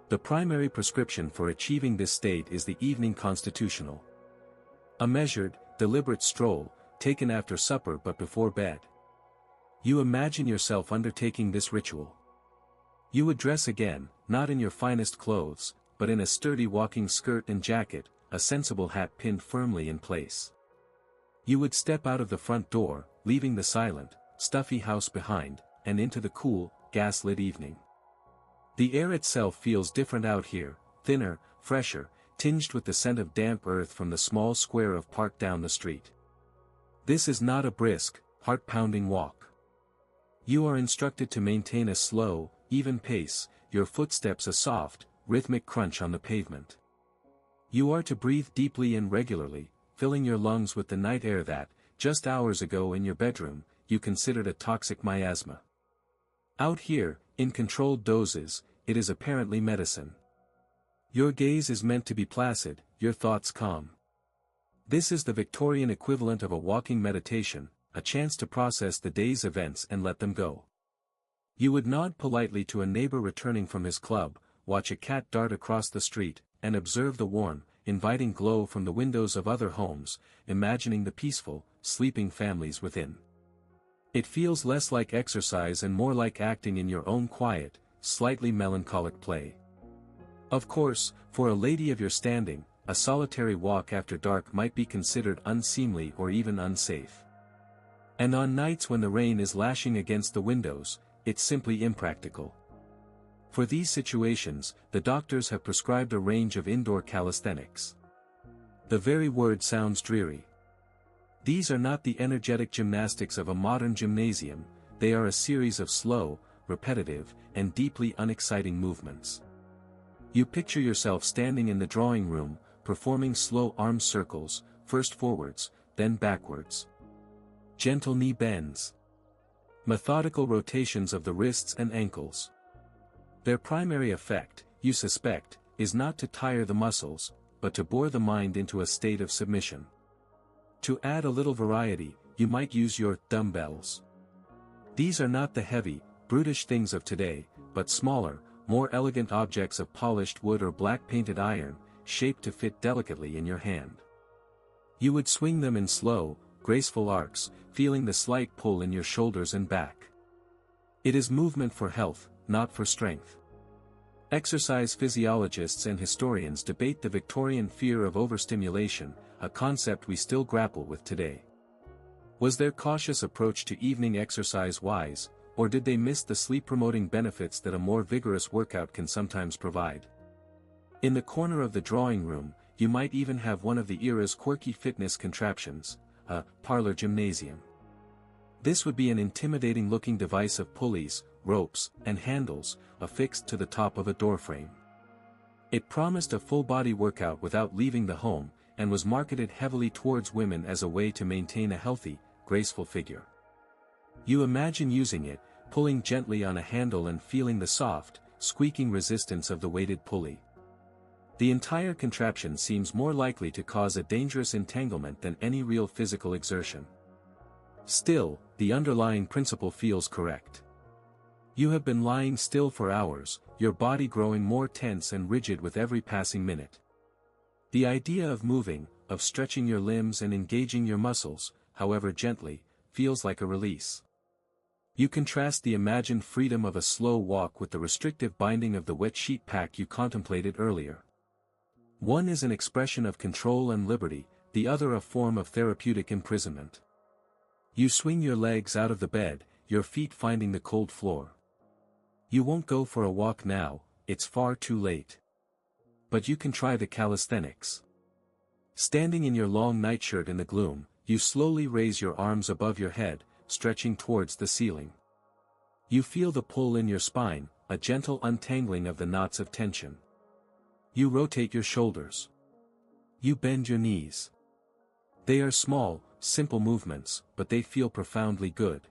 The primary prescription for achieving this state is the evening constitutional. A measured, deliberate stroll, taken after supper but before bed. You imagine yourself undertaking this ritual. You would dress again, not in your finest clothes, but in a sturdy walking skirt and jacket, a sensible hat pinned firmly in place. You would step out of the front door, leaving the silent, stuffy house behind, and into the cool, gaslit evening. The air itself feels different out here, thinner, fresher, tinged with the scent of damp earth from the small square of park down the street. This is not a brisk, heart-pounding walk. You are instructed to maintain a slow, even pace, your footsteps a soft, rhythmic crunch on the pavement. You are to breathe deeply and regularly, filling your lungs with the night air that, just hours ago in your bedroom, you considered a toxic miasma. Out here, in controlled doses, it is apparently medicine. Your gaze is meant to be placid, your thoughts calm. This is the Victorian equivalent of a walking meditation, a chance to process the day's events and let them go. You would nod politely to a neighbor returning from his club, watch a cat dart across the street, and observe the warm, inviting glow from the windows of other homes, imagining the peaceful, sleeping families within. It feels less like exercise and more like acting in your own quiet, slightly melancholic play. Of course, for a lady of your standing, a solitary walk after dark might be considered unseemly or even unsafe. And on nights when the rain is lashing against the windows, it's simply impractical. For these situations, the doctors have prescribed a range of indoor calisthenics. The very word sounds dreary. These are not the energetic gymnastics of a modern gymnasium, they are a series of slow, repetitive, and deeply unexciting movements. You picture yourself standing in the drawing room, performing slow arm circles, first forwards, then backwards. Gentle knee bends. Methodical rotations of the wrists and ankles. Their primary effect, you suspect, is not to tire the muscles, but to bore the mind into a state of submission. To add a little variety, you might use your dumbbells. These are not the heavy, brutish things of today, but smaller, more elegant objects of polished wood or black-painted iron, shaped to fit delicately in your hand. You would swing them in slow, graceful arcs, feeling the slight pull in your shoulders and back. It is movement for health, not for strength. Exercise physiologists and historians debate the Victorian fear of overstimulation, a concept we still grapple with today. Was their cautious approach to evening exercise wise, or did they miss the sleep-promoting benefits that a more vigorous workout can sometimes provide? In the corner of the drawing room, you might even have one of the era's quirky fitness contraptions, a parlor gymnasium. This would be an intimidating-looking device of pulleys, ropes, and handles, affixed to the top of a doorframe. It promised a full-body workout without leaving the home, and was marketed heavily towards women as a way to maintain a healthy, graceful figure. You imagine using it, pulling gently on a handle and feeling the soft, squeaking resistance of the weighted pulley. The entire contraption seems more likely to cause a dangerous entanglement than any real physical exertion. Still, the underlying principle feels correct. You have been lying still for hours, your body growing more tense and rigid with every passing minute. The idea of moving, of stretching your limbs and engaging your muscles, however gently, feels like a release. You contrast the imagined freedom of a slow walk with the restrictive binding of the wet sheet pack you contemplated earlier. One is an expression of control and liberty, the other a form of therapeutic imprisonment. You swing your legs out of the bed, your feet finding the cold floor. You won't go for a walk now, it's far too late. But you can try the calisthenics. Standing in your long nightshirt in the gloom, you slowly raise your arms above your head, stretching towards the ceiling. You feel the pull in your spine, a gentle untangling of the knots of tension. You rotate your shoulders. You bend your knees. They are small, simple movements, but they feel profoundly good.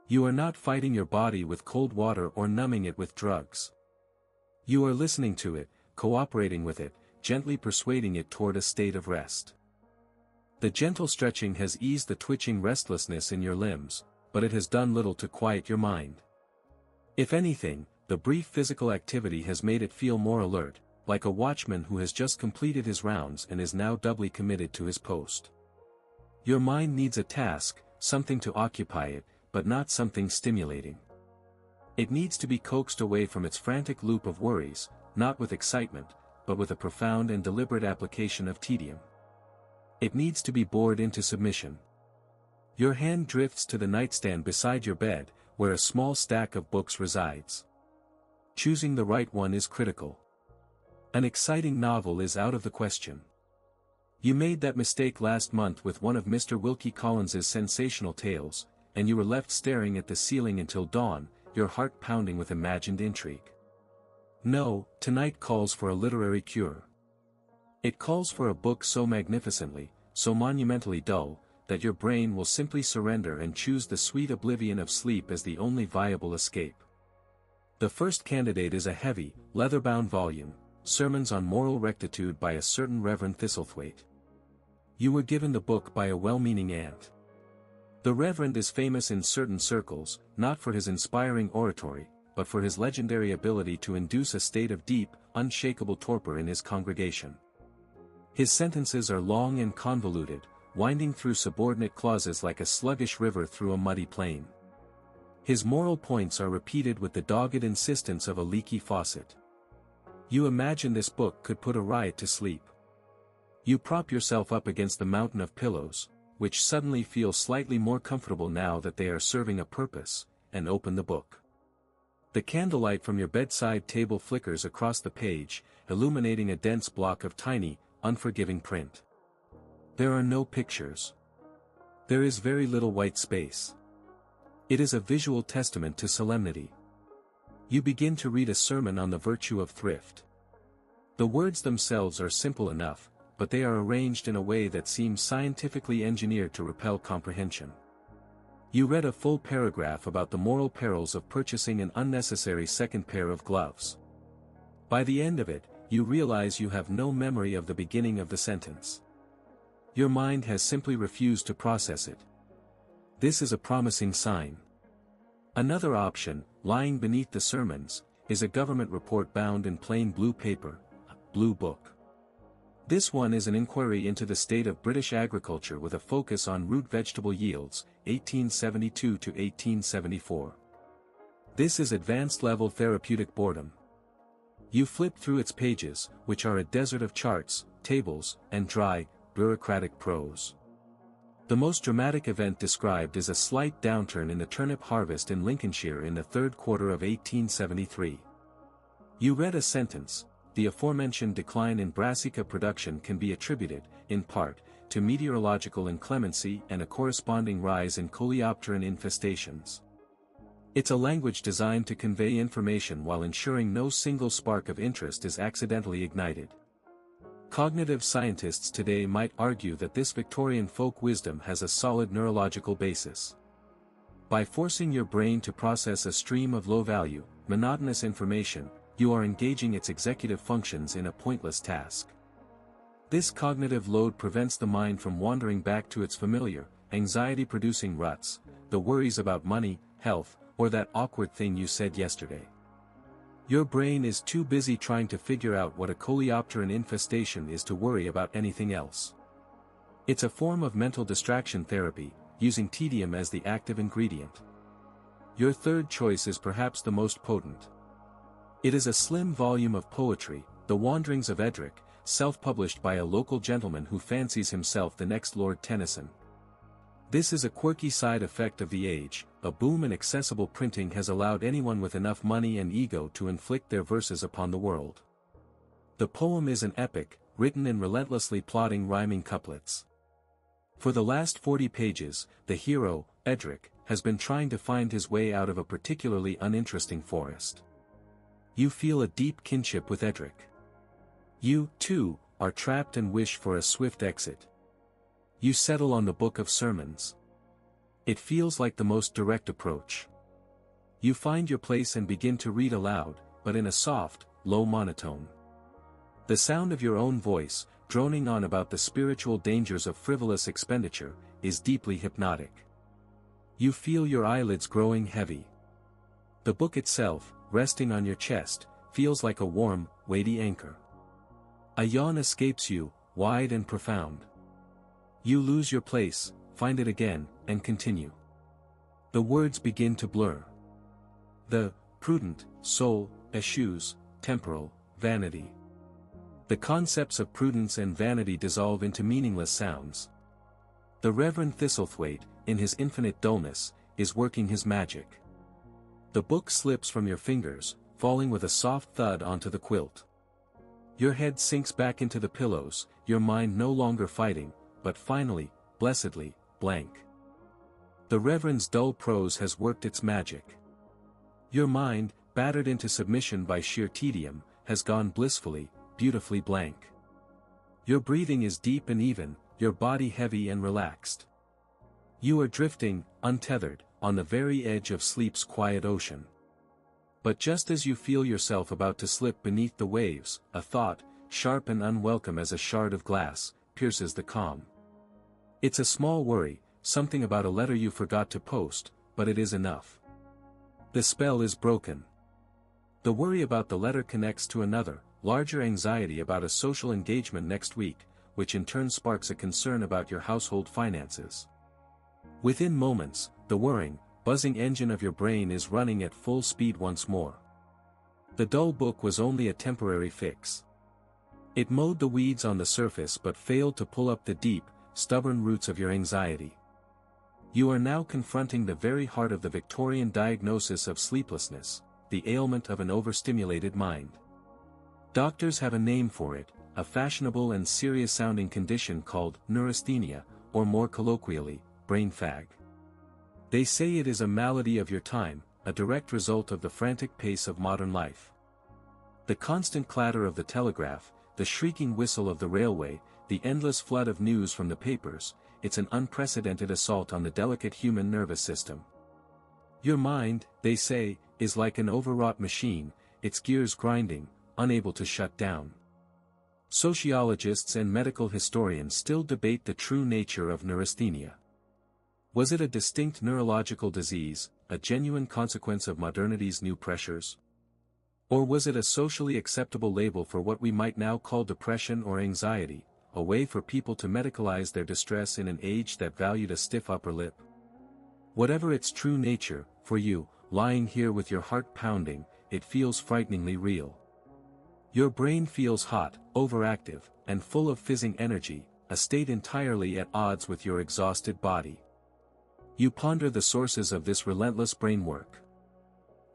You are not fighting your body with cold water or numbing it with drugs. You are listening to it, cooperating with it, gently persuading it toward a state of rest. The gentle stretching has eased the twitching restlessness in your limbs, but it has done little to quiet your mind. If anything, the brief physical activity has made it feel more alert, like a watchman who has just completed his rounds and is now doubly committed to his post. Your mind needs a task, something to occupy it, but not something stimulating. It needs to be coaxed away from its frantic loop of worries, not with excitement, but with a profound and deliberate application of tedium. It needs to be bored into submission. Your hand drifts to the nightstand beside your bed, where a small stack of books resides. Choosing the right one is critical. An exciting novel is out of the question. You made that mistake last month with one of Mr. Wilkie Collins's sensational tales, and you were left staring at the ceiling until dawn, your heart pounding with imagined intrigue. No, tonight calls for a literary cure. It calls for a book so magnificently, so monumentally dull, that your brain will simply surrender and choose the sweet oblivion of sleep as the only viable escape. The first candidate is a heavy, leather-bound volume, Sermons on Moral Rectitude by a certain Reverend Thistlethwaite. You were given the book by a well-meaning aunt. The Reverend is famous in certain circles, not for his inspiring oratory, but for his legendary ability to induce a state of deep, unshakable torpor in his congregation. His sentences are long and convoluted, winding through subordinate clauses like a sluggish river through a muddy plain. His moral points are repeated with the dogged insistence of a leaky faucet. You imagine this book could put a riot to sleep. You prop yourself up against the mountain of pillows, which suddenly feel slightly more comfortable now that they are serving a purpose, and open the book. The candlelight from your bedside table flickers across the page, illuminating a dense block of tiny, unforgiving print. There are no pictures. There is very little white space. It is a visual testament to solemnity. You begin to read a sermon on the virtue of thrift. The words themselves are simple enough, but they are arranged in a way that seems scientifically engineered to repel comprehension. You read a full paragraph about the moral perils of purchasing an unnecessary second pair of gloves. By the end of it, you realize you have no memory of the beginning of the sentence. Your mind has simply refused to process it. This is a promising sign. Another option, lying beneath the sermons, is a government report bound in plain blue paper, a blue book. This one is an inquiry into the state of British agriculture with a focus on root vegetable yields, 1872 to 1874. This is advanced-level therapeutic boredom. You flip through its pages, which are a desert of charts, tables, and dry, bureaucratic prose. The most dramatic event described is a slight downturn in the turnip harvest in Lincolnshire in the third quarter of 1873. You read a sentence: the aforementioned decline in brassica production can be attributed, in part, to meteorological inclemency and a corresponding rise in coleopteran infestations. It's a language designed to convey information while ensuring no single spark of interest is accidentally ignited. Cognitive scientists today might argue that this Victorian folk wisdom has a solid neurological basis. By forcing your brain to process a stream of low-value, monotonous information, you are engaging its executive functions in a pointless task. This cognitive load prevents the mind from wandering back to its familiar, anxiety-producing ruts, the worries about money, health, or that awkward thing you said yesterday. Your brain is too busy trying to figure out what a coleopteran infestation is to worry about anything else. It's a form of mental distraction therapy, using tedium as the active ingredient. Your third choice is perhaps the most potent. It is a slim volume of poetry, The Wanderings of Edric, self-published by a local gentleman who fancies himself the next Lord Tennyson. This is a quirky side effect of the age. A boom in accessible printing has allowed anyone with enough money and ego to inflict their verses upon the world. The poem is an epic, written in relentlessly plodding rhyming couplets. For the last 40 pages, the hero, Edric, has been trying to find his way out of a particularly uninteresting forest. You feel a deep kinship with Edric. You, too, are trapped and wish for a swift exit. You settle on the Book of Sermons. It feels like the most direct approach. You find your place and begin to read aloud, but in a soft, low monotone. The sound of your own voice, droning on about the spiritual dangers of frivolous expenditure, is deeply hypnotic. You feel your eyelids growing heavy. The book itself, resting on your chest, feels like a warm, weighty anchor. A yawn escapes you, wide and profound. You lose your place, find it again, and continue. The words begin to blur. The prudent soul eschews temporal vanity. The concepts of prudence and vanity dissolve into meaningless sounds. The Reverend Thistlethwaite, in his infinite dullness, is working his magic. The book slips from your fingers, falling with a soft thud onto the quilt. Your head sinks back into the pillows, your mind no longer fighting, but finally, blessedly, blank. The Reverend's dull prose has worked its magic. Your mind, battered into submission by sheer tedium, has gone blissfully, beautifully blank. Your breathing is deep and even, your body heavy and relaxed. You are drifting, untethered, on the very edge of sleep's quiet ocean. But just as you feel yourself about to slip beneath the waves, a thought, sharp and unwelcome as a shard of glass, pierces the calm. It's a small worry, something about a letter you forgot to post, but it is enough. The spell is broken. The worry about the letter connects to another, larger anxiety about a social engagement next week, which in turn sparks a concern about your household finances. Within moments, the whirring, buzzing engine of your brain is running at full speed once more. The dull book was only a temporary fix. It mowed the weeds on the surface but failed to pull up the deep, stubborn roots of your anxiety. You are now confronting the very heart of the Victorian diagnosis of sleeplessness, the ailment of an overstimulated mind. Doctors have a name for it, a fashionable and serious-sounding condition called neurasthenia, or more colloquially, brain fag. They say it is a malady of your time, a direct result of the frantic pace of modern life. The constant clatter of the telegraph, the shrieking whistle of the railway, the endless flood of news from the papers, it's an unprecedented assault on the delicate human nervous system. Your mind, they say, is like an overwrought machine, its gears grinding, unable to shut down. Sociologists and medical historians still debate the true nature of neurasthenia. Was it a distinct neurological disease, a genuine consequence of modernity's new pressures? Or was it a socially acceptable label for what we might now call depression or anxiety, a way for people to medicalize their distress in an age that valued a stiff upper lip? Whatever its true nature, for you, lying here with your heart pounding, it feels frighteningly real. Your brain feels hot, overactive, and full of fizzing energy, a state entirely at odds with your exhausted body. You ponder the sources of this relentless brain work.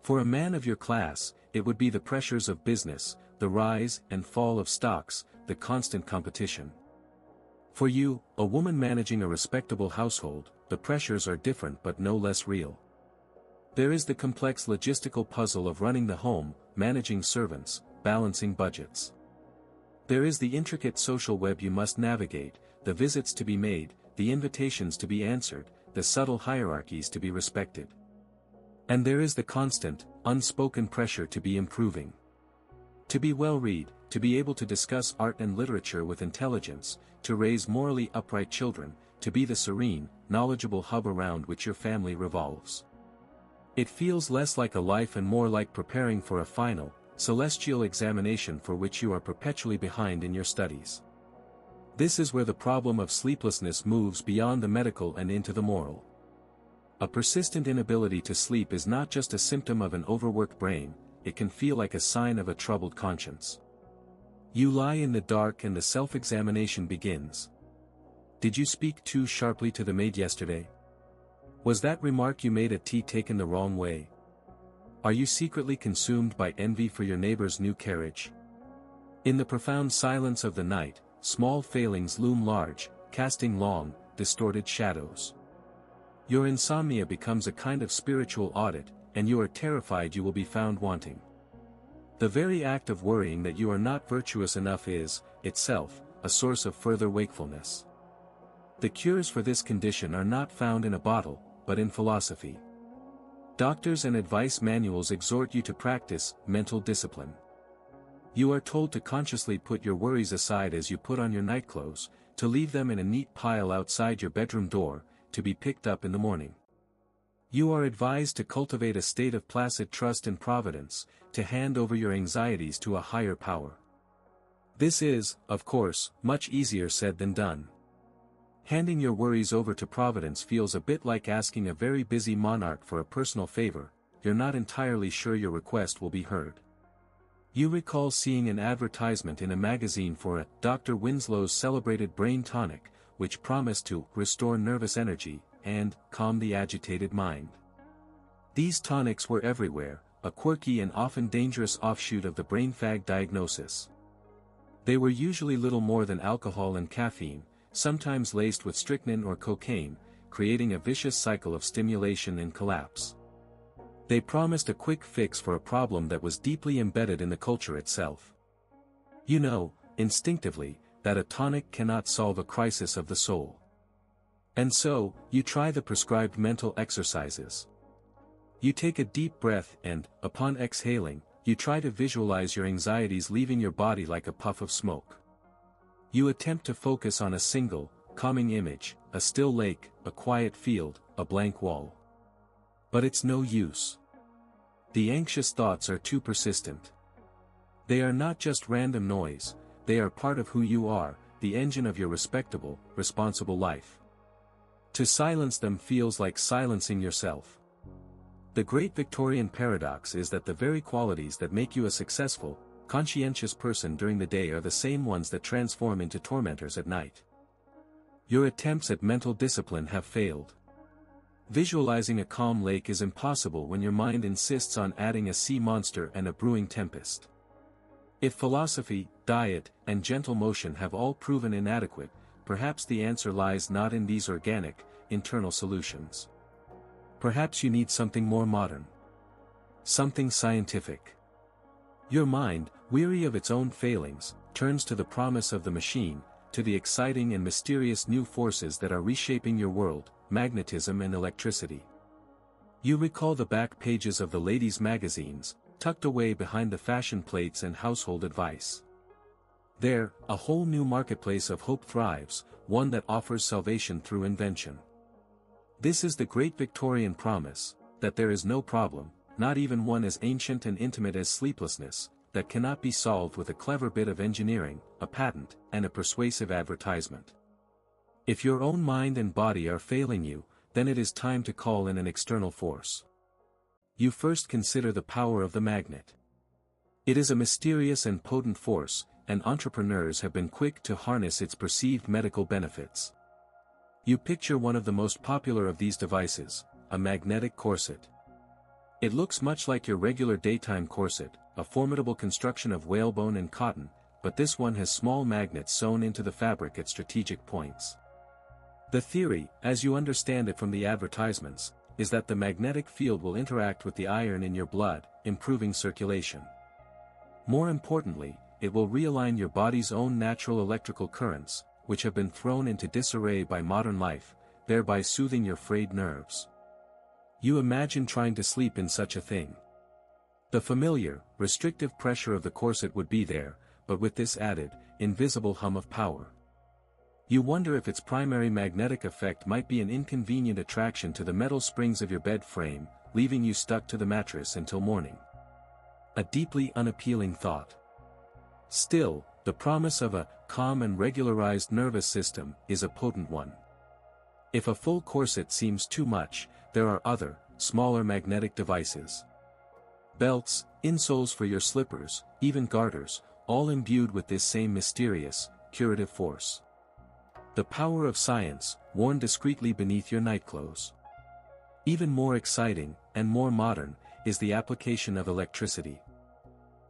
For a man of your class, it would be the pressures of business, the rise and fall of stocks, the constant competition. For you, a woman managing a respectable household, the pressures are different but no less real. There is the complex logistical puzzle of running the home, managing servants, balancing budgets. There is the intricate social web you must navigate, the visits to be made, the invitations to be answered, the subtle hierarchies to be respected. And there is the constant, unspoken pressure to be improving. To be well-read, to be able to discuss art and literature with intelligence, to raise morally upright children, to be the serene, knowledgeable hub around which your family revolves. It feels less like a life and more like preparing for a final, celestial examination for which you are perpetually behind in your studies. This is where the problem of sleeplessness moves beyond the medical and into the moral. A persistent inability to sleep is not just a symptom of an overworked brain, it can feel like a sign of a troubled conscience. You lie in the dark and the self-examination begins. Did you speak too sharply to the maid yesterday? Was that remark you made at tea taken the wrong way? Are you secretly consumed by envy for your neighbor's new carriage? In the profound silence of the night, small failings loom large, casting long, distorted shadows. Your insomnia becomes a kind of spiritual audit, and you are terrified you will be found wanting. The very act of worrying that you are not virtuous enough is, itself, a source of further wakefulness. The cures for this condition are not found in a bottle, but in philosophy. Doctors and advice manuals exhort you to practice mental discipline. You are told to consciously put your worries aside as you put on your nightclothes, to leave them in a neat pile outside your bedroom door, to be picked up in the morning. You are advised to cultivate a state of placid trust in providence, to hand over your anxieties to a higher power. This is, of course, much easier said than done. Handing your worries over to providence feels a bit like asking a very busy monarch for a personal favor. You're not entirely sure your request will be heard. You recall seeing an advertisement in a magazine for a Dr. Winslow's celebrated brain tonic, which promised to restore nervous energy and calm the agitated mind. These tonics were everywhere, a quirky and often dangerous offshoot of the brain fag diagnosis. They were usually little more than alcohol and caffeine, sometimes laced with strychnine or cocaine, creating a vicious cycle of stimulation and collapse. They promised a quick fix for a problem that was deeply embedded in the culture itself. You know, instinctively, that a tonic cannot solve a crisis of the soul. And so, you try the prescribed mental exercises. You take a deep breath and, upon exhaling, you try to visualize your anxieties leaving your body like a puff of smoke. You attempt to focus on a single, calming image, a still lake, a quiet field, a blank wall. But it's no use. The anxious thoughts are too persistent. They are not just random noise, they are part of who you are, the engine of your respectable, responsible life. To silence them feels like silencing yourself. The great Victorian paradox is that the very qualities that make you a successful, conscientious person during the day are the same ones that transform into tormentors at night. Your attempts at mental discipline have failed. Visualizing a calm lake is impossible when your mind insists on adding a sea monster and a brewing tempest. If philosophy, diet, and gentle motion have all proven inadequate, perhaps the answer lies not in these organic, internal solutions. Perhaps you need something more modern. Something scientific. Your mind, weary of its own failings, turns to the promise of the machine, to the exciting and mysterious new forces that are reshaping your world, magnetism and electricity. You recall the back pages of the ladies' magazines, tucked away behind the fashion plates and household advice. There, a whole new marketplace of hope thrives, one that offers salvation through invention. This is the great Victorian promise, that there is no problem, not even one as ancient and intimate as sleeplessness, that cannot be solved with a clever bit of engineering, a patent, and a persuasive advertisement. If your own mind and body are failing you, then it is time to call in an external force. You first consider the power of the magnet. It is a mysterious and potent force, and entrepreneurs have been quick to harness its perceived medical benefits. You picture one of the most popular of these devices, a magnetic corset. It looks much like your regular daytime corset, a formidable construction of whalebone and cotton, but this one has small magnets sewn into the fabric at strategic points. The theory, as you understand it from the advertisements, is that the magnetic field will interact with the iron in your blood, improving circulation. More importantly, it will realign your body's own natural electrical currents, which have been thrown into disarray by modern life, thereby soothing your frayed nerves. You imagine trying to sleep in such a thing. The familiar, restrictive pressure of the corset would be there, but with this added, invisible hum of power. You wonder if its primary magnetic effect might be an inconvenient attraction to the metal springs of your bed frame, leaving you stuck to the mattress until morning. A deeply unappealing thought. Still, the promise of a calm and regularized nervous system is a potent one. If a full corset seems too much, there are other, smaller magnetic devices. Belts, insoles for your slippers, even garters, all imbued with this same mysterious, curative force. The power of science, worn discreetly beneath your nightclothes. Even more exciting, and more modern, is the application of electricity.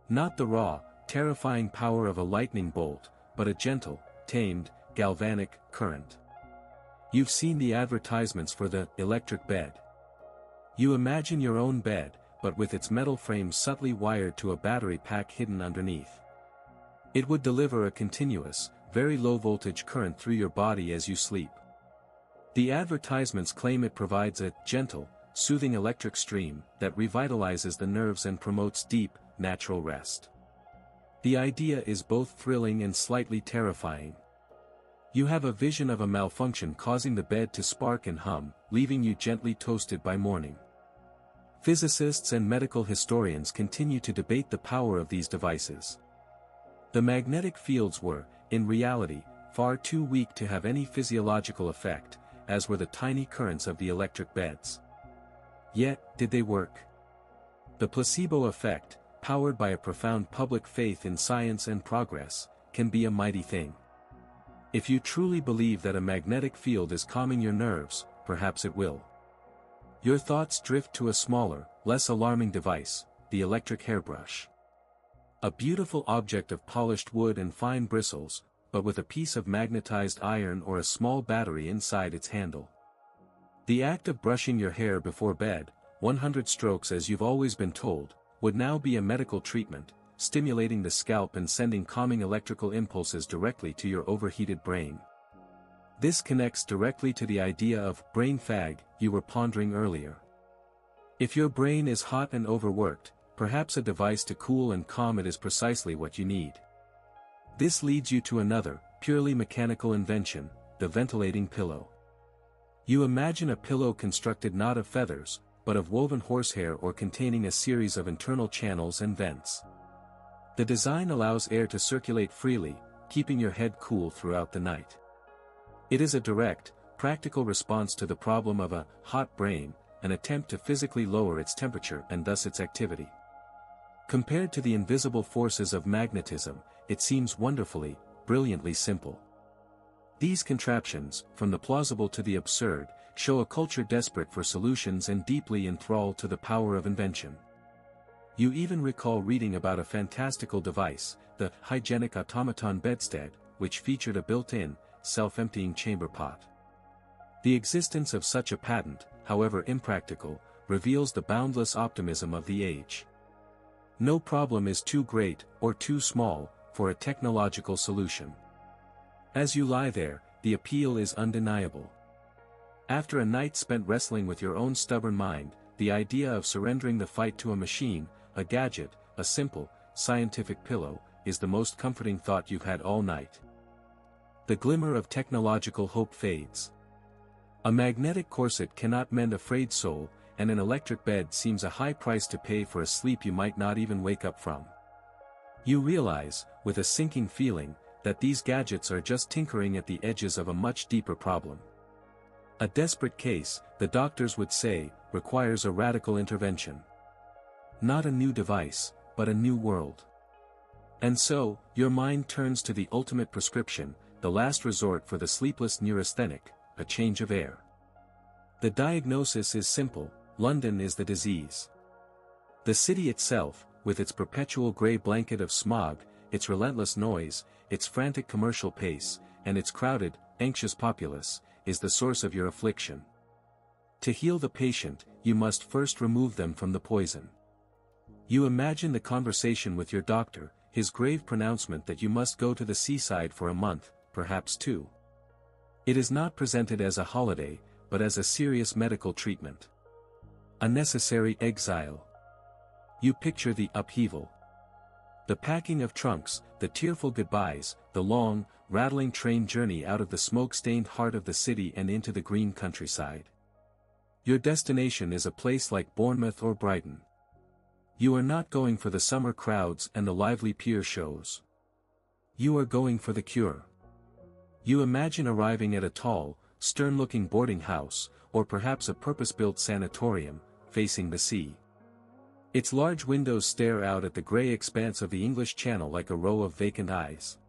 Not the raw, terrifying power of a lightning bolt, but a gentle, tamed, galvanic current. You've seen the advertisements for the electric bed. You imagine your own bed, but with its metal frame subtly wired to a battery pack hidden underneath. It would deliver a continuous, very low-voltage current through your body as you sleep. The advertisements claim it provides a gentle, soothing electric stream that revitalizes the nerves and promotes deep, natural rest. The idea is both thrilling and slightly terrifying. You have a vision of a malfunction causing the bed to spark and hum, leaving you gently toasted by morning. Physicists and medical historians continue to debate the power of these devices. The magnetic fields were, in reality, far too weak to have any physiological effect, as were the tiny currents of the electric beds. Yet, did they work? The placebo effect, powered by a profound public faith in science and progress, can be a mighty thing. If you truly believe that a magnetic field is calming your nerves, perhaps it will. Your thoughts drift to a smaller, less alarming device, the electric hairbrush. A beautiful object of polished wood and fine bristles, but with a piece of magnetized iron or a small battery inside its handle. The act of brushing your hair before bed, 100 strokes as you've always been told, would now be a medical treatment, stimulating the scalp and sending calming electrical impulses directly to your overheated brain. This connects directly to the idea of brain fag you were pondering earlier. If your brain is hot and overworked, perhaps a device to cool and calm it is precisely what you need. This leads you to another, purely mechanical invention, the ventilating pillow. You imagine a pillow constructed not of feathers, but of woven horsehair or containing a series of internal channels and vents. The design allows air to circulate freely, keeping your head cool throughout the night. It is a direct, practical response to the problem of a hot brain, an attempt to physically lower its temperature and thus its activity. Compared to the invisible forces of magnetism, it seems wonderfully, brilliantly simple. These contraptions, from the plausible to the absurd, show a culture desperate for solutions and deeply enthralled to the power of invention. You even recall reading about a fantastical device, the hygienic automaton bedstead, which featured a built-in, self-emptying chamber pot. The existence of such a patent, however impractical, reveals the boundless optimism of the age. No problem is too great, or too small, for a technological solution. As you lie there, the appeal is undeniable. After a night spent wrestling with your own stubborn mind, the idea of surrendering the fight to a machine, a gadget, a simple, scientific pillow, is the most comforting thought you've had all night. The glimmer of technological hope fades. A magnetic corset cannot mend a frayed soul, and an electric bed seems a high price to pay for a sleep you might not even wake up from. You realize, with a sinking feeling, that these gadgets are just tinkering at the edges of a much deeper problem. A desperate case, the doctors would say, requires a radical intervention. Not a new device, but a new world. And so, your mind turns to the ultimate prescription, the last resort for the sleepless neurasthenic, a change of air. The diagnosis is simple: London is the disease. The city itself, with its perpetual grey blanket of smog, its relentless noise, its frantic commercial pace, and its crowded, anxious populace, is the source of your affliction. To heal the patient, you must first remove them from the poison. You imagine the conversation with your doctor, his grave pronouncement that you must go to the seaside for a month, perhaps two. It is not presented as a holiday, but as a serious medical treatment. A necessary exile. You picture the upheaval. The packing of trunks, the tearful goodbyes, the long, rattling train journey out of the smoke-stained heart of the city and into the green countryside. Your destination is a place like Bournemouth or Brighton. You are not going for the summer crowds and the lively pier shows. You are going for the cure. You imagine arriving at a tall, stern-looking boarding house, or perhaps a purpose-built sanatorium, facing the sea. Its large windows stare out at the grey expanse of the English Channel like a row of vacant eyes.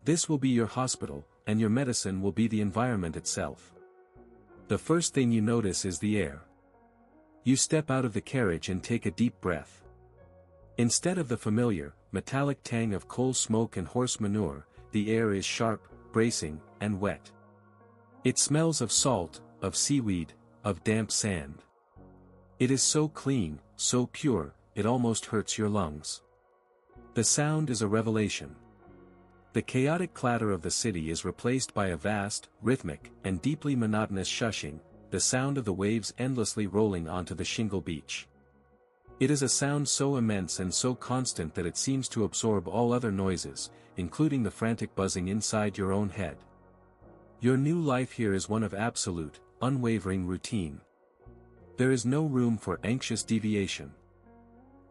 This will be your hospital, and your medicine will be the environment itself. The first thing you notice is the air. You step out of the carriage and take a deep breath. Instead of the familiar, metallic tang of coal smoke and horse manure, the air is sharp, bracing, and wet. It smells of salt, of seaweed, of damp sand. It is so clean, so pure, it almost hurts your lungs. The sound is a revelation. The chaotic clatter of the city is replaced by a vast, rhythmic, and deeply monotonous shushing, the sound of the waves endlessly rolling onto the shingle beach. It is a sound so immense and so constant that it seems to absorb all other noises, including the frantic buzzing inside your own head. Your new life here is one of absolute, unwavering routine. There is no room for anxious deviation.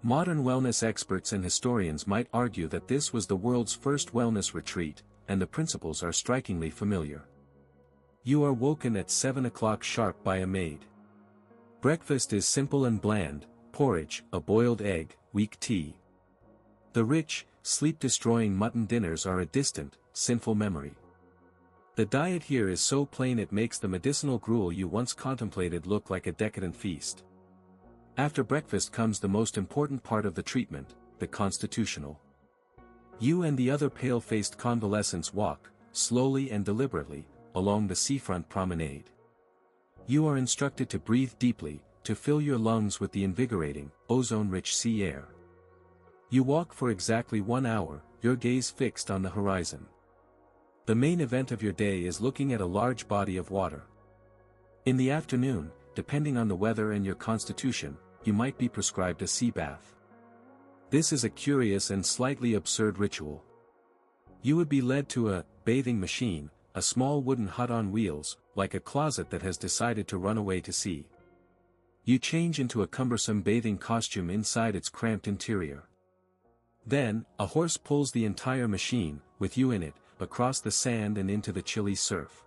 Modern wellness experts and historians might argue that this was the world's first wellness retreat, and the principles are strikingly familiar. You are woken at 7 o'clock sharp by a maid. Breakfast is simple and bland: porridge, a boiled egg, weak tea. The rich, sleep-destroying mutton dinners are a distant, sinful memory. The diet here is so plain it makes the medicinal gruel you once contemplated look like a decadent feast. After breakfast comes the most important part of the treatment, the constitutional. You and the other pale-faced convalescents walk, slowly and deliberately, along the seafront promenade. You are instructed to breathe deeply, to fill your lungs with the invigorating, ozone-rich sea air. You walk for exactly 1 hour, your gaze fixed on the horizon. The main event of your day is looking at a large body of water. In the afternoon, depending on the weather and your constitution, you might be prescribed a sea bath. This is a curious and slightly absurd ritual. You would be led to a bathing machine, a small wooden hut on wheels, like a closet that has decided to run away to sea. You change into a cumbersome bathing costume inside its cramped interior. Then, a horse pulls the entire machine, with you in it, across the sand and into the chilly surf.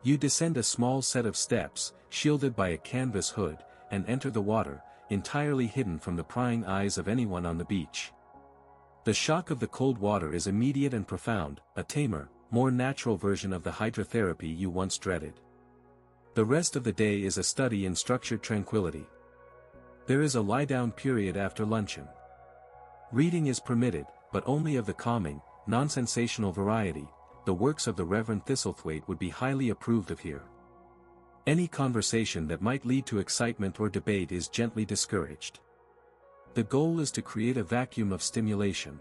You descend a small set of steps, shielded by a canvas hood, and enter the water, entirely hidden from the prying eyes of anyone on the beach. The shock of the cold water is immediate and profound, a tamer, more natural version of the hydrotherapy you once dreaded. The rest of the day is a study in structured tranquility. There is a lie-down period after luncheon. Reading is permitted, but only of the calming, non-sensational variety. The works of the Reverend Thistlethwaite would be highly approved of here. Any conversation that might lead to excitement or debate is gently discouraged. The goal is to create a vacuum of stimulation.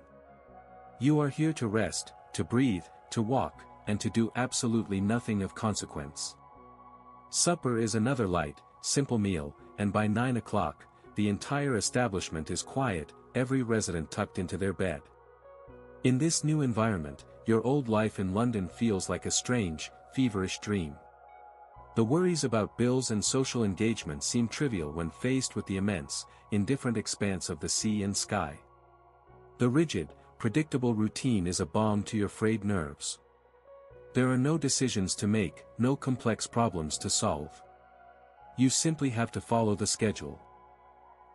You are here to rest, to breathe, to walk, and to do absolutely nothing of consequence. Supper is another light, simple meal, and by 9 o'clock, the entire establishment is quiet, every resident tucked into their bed. In this new environment, your old life in London feels like a strange, feverish dream. The worries about bills and social engagement seem trivial when faced with the immense, indifferent expanse of the sea and sky. The rigid, predictable routine is a balm to your frayed nerves. There are no decisions to make, no complex problems to solve. You simply have to follow the schedule.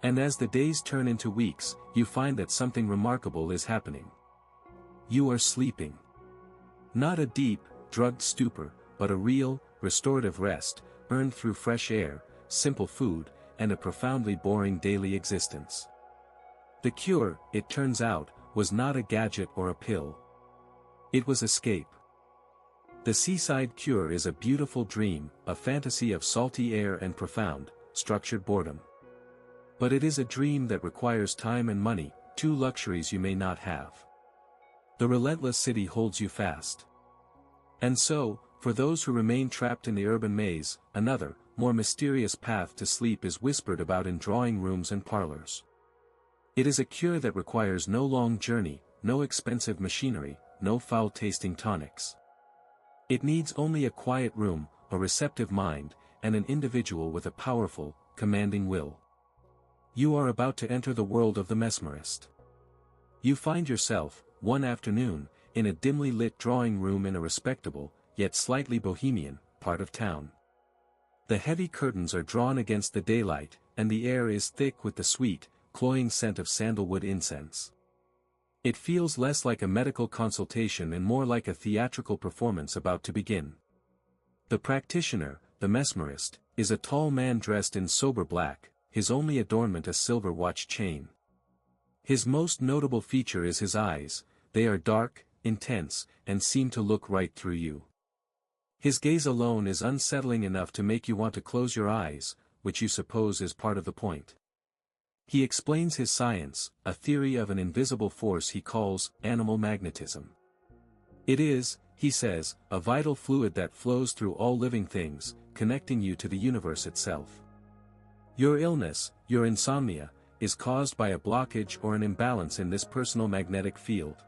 And as the days turn into weeks, you find that something remarkable is happening. You are sleeping. Not a deep, drugged stupor, but a real, restorative rest, earned through fresh air, simple food, and a profoundly boring daily existence. The cure, it turns out, was not a gadget or a pill. It was escape. The seaside cure is a beautiful dream, a fantasy of salty air and profound, structured boredom. But it is a dream that requires time and money, two luxuries you may not have. The relentless city holds you fast. And so, for those who remain trapped in the urban maze, another, more mysterious path to sleep is whispered about in drawing rooms and parlors. It is a cure that requires no long journey, no expensive machinery, no foul-tasting tonics. It needs only a quiet room, a receptive mind, and an individual with a powerful, commanding will. You are about to enter the world of the mesmerist. You find yourself, one afternoon, in a dimly lit drawing room in a respectable, yet slightly bohemian, part of town. The heavy curtains are drawn against the daylight, and the air is thick with the sweet, cloying scent of sandalwood incense. It feels less like a medical consultation and more like a theatrical performance about to begin. The practitioner, the mesmerist, is a tall man dressed in sober black, his only adornment a silver watch chain. His most notable feature is his eyes. They are dark, intense, and seem to look right through you. His gaze alone is unsettling enough to make you want to close your eyes, which you suppose is part of the point. He explains his science, a theory of an invisible force he calls animal magnetism. It is, he says, a vital fluid that flows through all living things, connecting you to the universe itself. Your illness, your insomnia, is caused by a blockage or an imbalance in this personal magnetic field.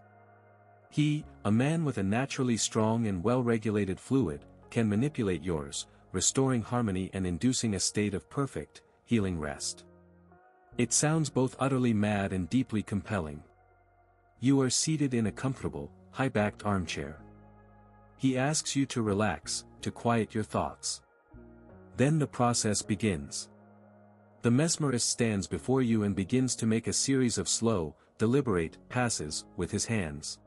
He, a man with a naturally strong and well-regulated fluid, can manipulate yours, restoring harmony and inducing a state of perfect, healing rest. It sounds both utterly mad and deeply compelling. You are seated in a comfortable, high-backed armchair. He asks you to relax, to quiet your thoughts. Then the process begins. The mesmerist stands before you and begins to make a series of slow, deliberate passes with his hands.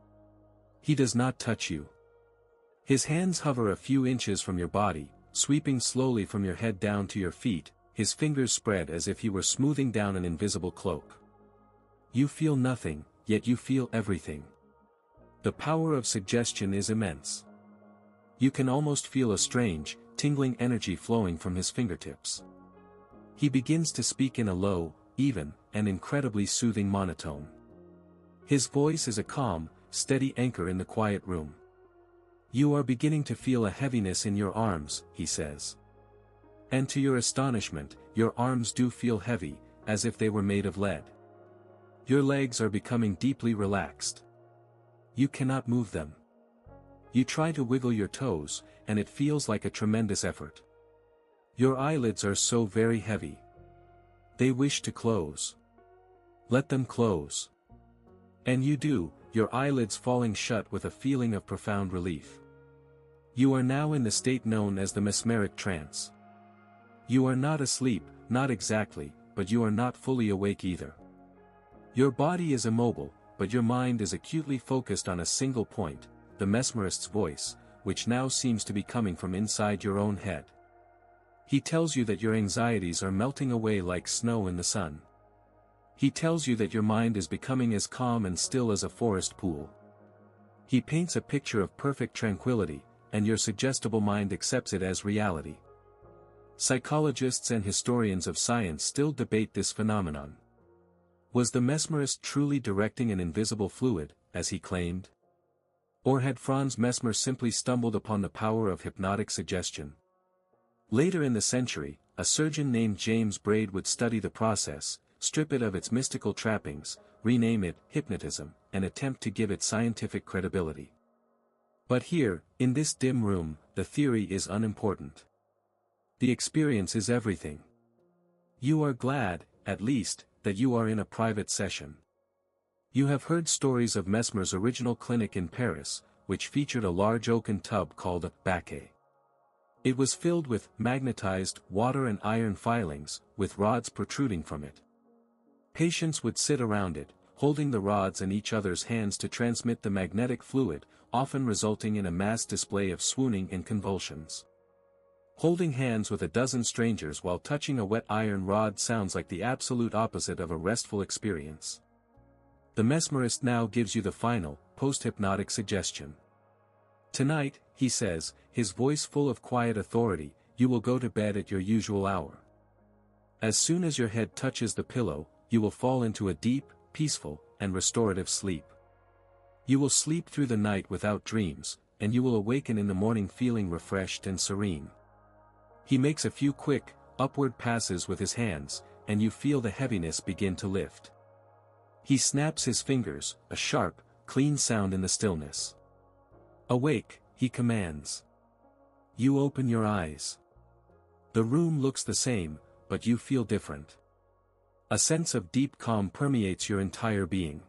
He does not touch you. His hands hover a few inches from your body, sweeping slowly from your head down to your feet, his fingers spread as if he were smoothing down an invisible cloak. You feel nothing, yet you feel everything. The power of suggestion is immense. You can almost feel a strange, tingling energy flowing from his fingertips. He begins to speak in a low, even, and incredibly soothing monotone. His voice is a calm, steady anchor in the quiet room. You are beginning to feel a heaviness in your arms, he says. And to your astonishment, your arms do feel heavy, as if they were made of lead. Your legs are becoming deeply relaxed. You cannot move them. You try to wiggle your toes, and it feels like a tremendous effort. Your eyelids are so very heavy. They wish to close. Let them close. And you do, your eyelids falling shut with a feeling of profound relief. You are now in the state known as the mesmeric trance. You are not asleep, not exactly, but you are not fully awake either. Your body is immobile, but your mind is acutely focused on a single point, the mesmerist's voice, which now seems to be coming from inside your own head. He tells you that your anxieties are melting away like snow in the sun. He tells you that your mind is becoming as calm and still as a forest pool. He paints a picture of perfect tranquility, and your suggestible mind accepts it as reality. Psychologists and historians of science still debate this phenomenon. Was the mesmerist truly directing an invisible fluid, as he claimed? Or had Franz Mesmer simply stumbled upon the power of hypnotic suggestion? Later in the century, a surgeon named James Braid would study the process, strip it of its mystical trappings, rename it hypnotism, and attempt to give it scientific credibility. But here, in this dim room, the theory is unimportant. The experience is everything. You are glad, at least, that you are in a private session. You have heard stories of Mesmer's original clinic in Paris, which featured a large oaken tub called a baquet. It was filled with magnetized water and iron filings, with rods protruding from it. Patients would sit around it, holding the rods in each other's hands to transmit the magnetic fluid, often resulting in a mass display of swooning and convulsions. Holding hands with a dozen strangers while touching a wet iron rod sounds like the absolute opposite of a restful experience. The mesmerist now gives you the final, post-hypnotic suggestion. Tonight, he says, his voice full of quiet authority, you will go to bed at your usual hour. As soon as your head touches the pillow, you will fall into a deep, peaceful, and restorative sleep. You will sleep through the night without dreams, and you will awaken in the morning feeling refreshed and serene. He makes a few quick, upward passes with his hands, and you feel the heaviness begin to lift. He snaps his fingers, a sharp, clean sound in the stillness. Awake, he commands. You open your eyes. The room looks the same, but you feel different. A sense of deep calm permeates your entire being.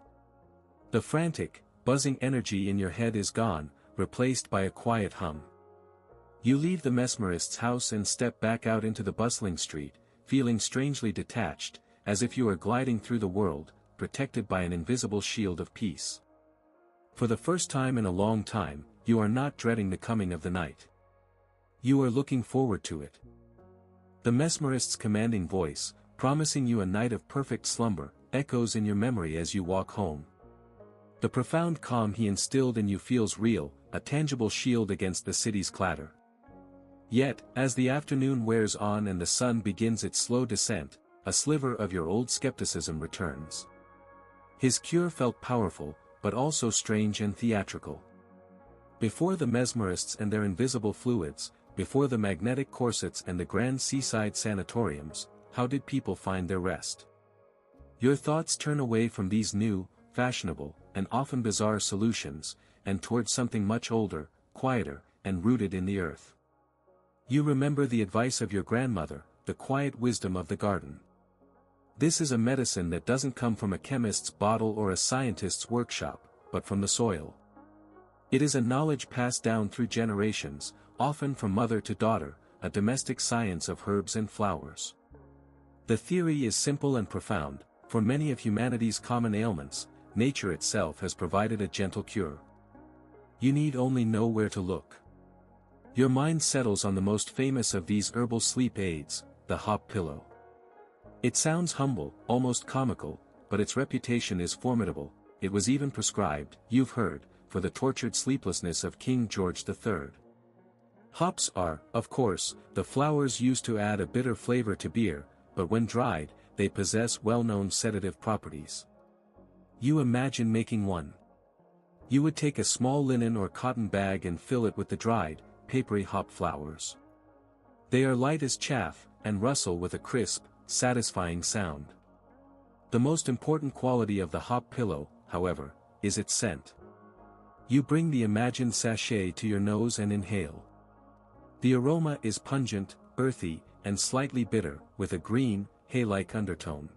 The frantic, buzzing energy in your head is gone, replaced by a quiet hum. You leave the mesmerist's house and step back out into the bustling street, feeling strangely detached, as if you are gliding through the world, protected by an invisible shield of peace. For the first time in a long time, you are not dreading the coming of the night. You are looking forward to it. The mesmerist's commanding voice, promising you a night of perfect slumber, echoes in your memory as you walk home. The profound calm he instilled in you feels real, a tangible shield against the city's clatter. Yet, as the afternoon wears on and the sun begins its slow descent, a sliver of your old skepticism returns. His cure felt powerful, but also strange and theatrical. Before the mesmerists and their invisible fluids, before the magnetic corsets and the grand seaside sanatoriums, how did people find their rest? Your thoughts turn away from these new, fashionable, and often bizarre solutions, and towards something much older, quieter, and rooted in the earth. You remember the advice of your grandmother, the quiet wisdom of the garden. This is a medicine that doesn't come from a chemist's bottle or a scientist's workshop, but from the soil. It is a knowledge passed down through generations, often from mother to daughter, a domestic science of herbs and flowers. The theory is simple and profound. For many of humanity's common ailments, nature itself has provided a gentle cure. You need only know where to look. Your mind settles on the most famous of these herbal sleep aids, the hop pillow. It sounds humble, almost comical, but its reputation is formidable. It was even prescribed, you've heard, for the tortured sleeplessness of King George III. Hops are, of course, the flowers used to add a bitter flavor to beer, but when dried, they possess well-known sedative properties. You imagine making one. You would take a small linen or cotton bag and fill it with the dried, papery hop flowers. They are light as chaff, and rustle with a crisp, satisfying sound. The most important quality of the hop pillow, however, is its scent. You bring the imagined sachet to your nose and inhale. The aroma is pungent, earthy, and slightly bitter, with a green, hay-like undertone.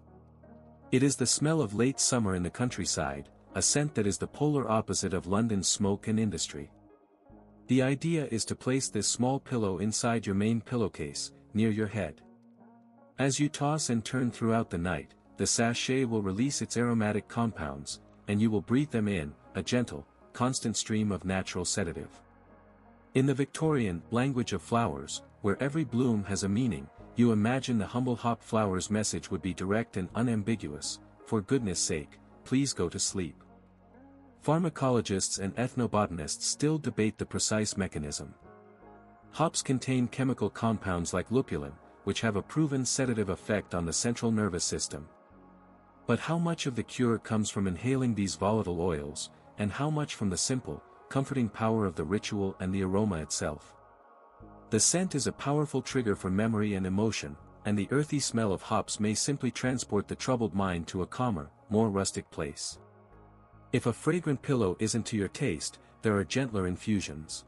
It is the smell of late summer in the countryside, a scent that is the polar opposite of London's smoke and industry. The idea is to place this small pillow inside your main pillowcase, near your head. As you toss and turn throughout the night, the sachet will release its aromatic compounds, and you will breathe them in, a gentle, constant stream of natural sedative. In the Victorian language of flowers, where every bloom has a meaning, you imagine the humble hop flower's message would be direct and unambiguous: for goodness sake, please go to sleep. Pharmacologists and ethnobotanists still debate the precise mechanism. Hops contain chemical compounds like lupulin, which have a proven sedative effect on the central nervous system. But how much of the cure comes from inhaling these volatile oils, and how much from the simple, comforting power of the ritual and the aroma itself? The scent is a powerful trigger for memory and emotion, and the earthy smell of hops may simply transport the troubled mind to a calmer, more rustic place. If a fragrant pillow isn't to your taste, there are gentler infusions.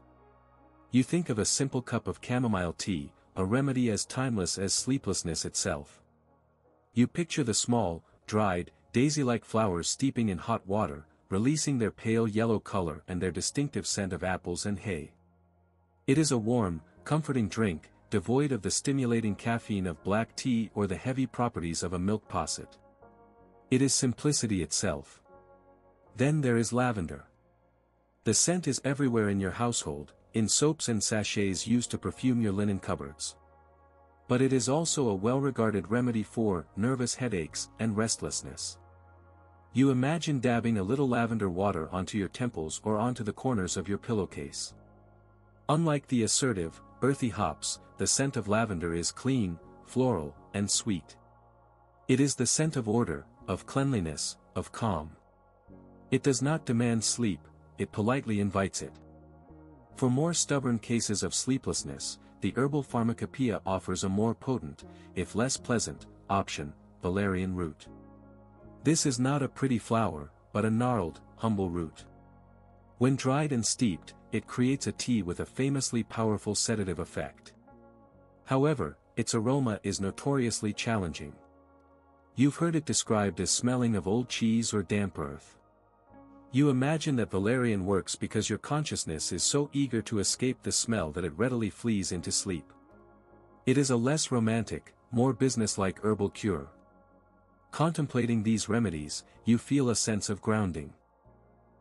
You think of a simple cup of chamomile tea, a remedy as timeless as sleeplessness itself. You picture the small, dried, daisy-like flowers steeping in hot water, releasing their pale yellow color and their distinctive scent of apples and hay. It is a warm, comforting drink, devoid of the stimulating caffeine of black tea or the heavy properties of a milk posset. It is simplicity itself. Then there is lavender. The scent is everywhere in your household, in soaps and sachets used to perfume your linen cupboards. But it is also a well-regarded remedy for nervous headaches and restlessness. You imagine dabbing a little lavender water onto your temples or onto the corners of your pillowcase. Unlike the assertive, earthy hops, the scent of lavender is clean, floral, and sweet. It is the scent of order, of cleanliness, of calm. It does not demand sleep, it politely invites it. For more stubborn cases of sleeplessness, the herbal pharmacopoeia offers a more potent, if less pleasant, option: valerian root. This is not a pretty flower, but a gnarled, humble root. When dried and steeped, it creates a tea with a famously powerful sedative effect. However, its aroma is notoriously challenging. You've heard it described as smelling of old cheese or damp earth. You imagine that valerian works because your consciousness is so eager to escape the smell that it readily flees into sleep. It is a less romantic, more business-like herbal cure. Contemplating these remedies, you feel a sense of grounding.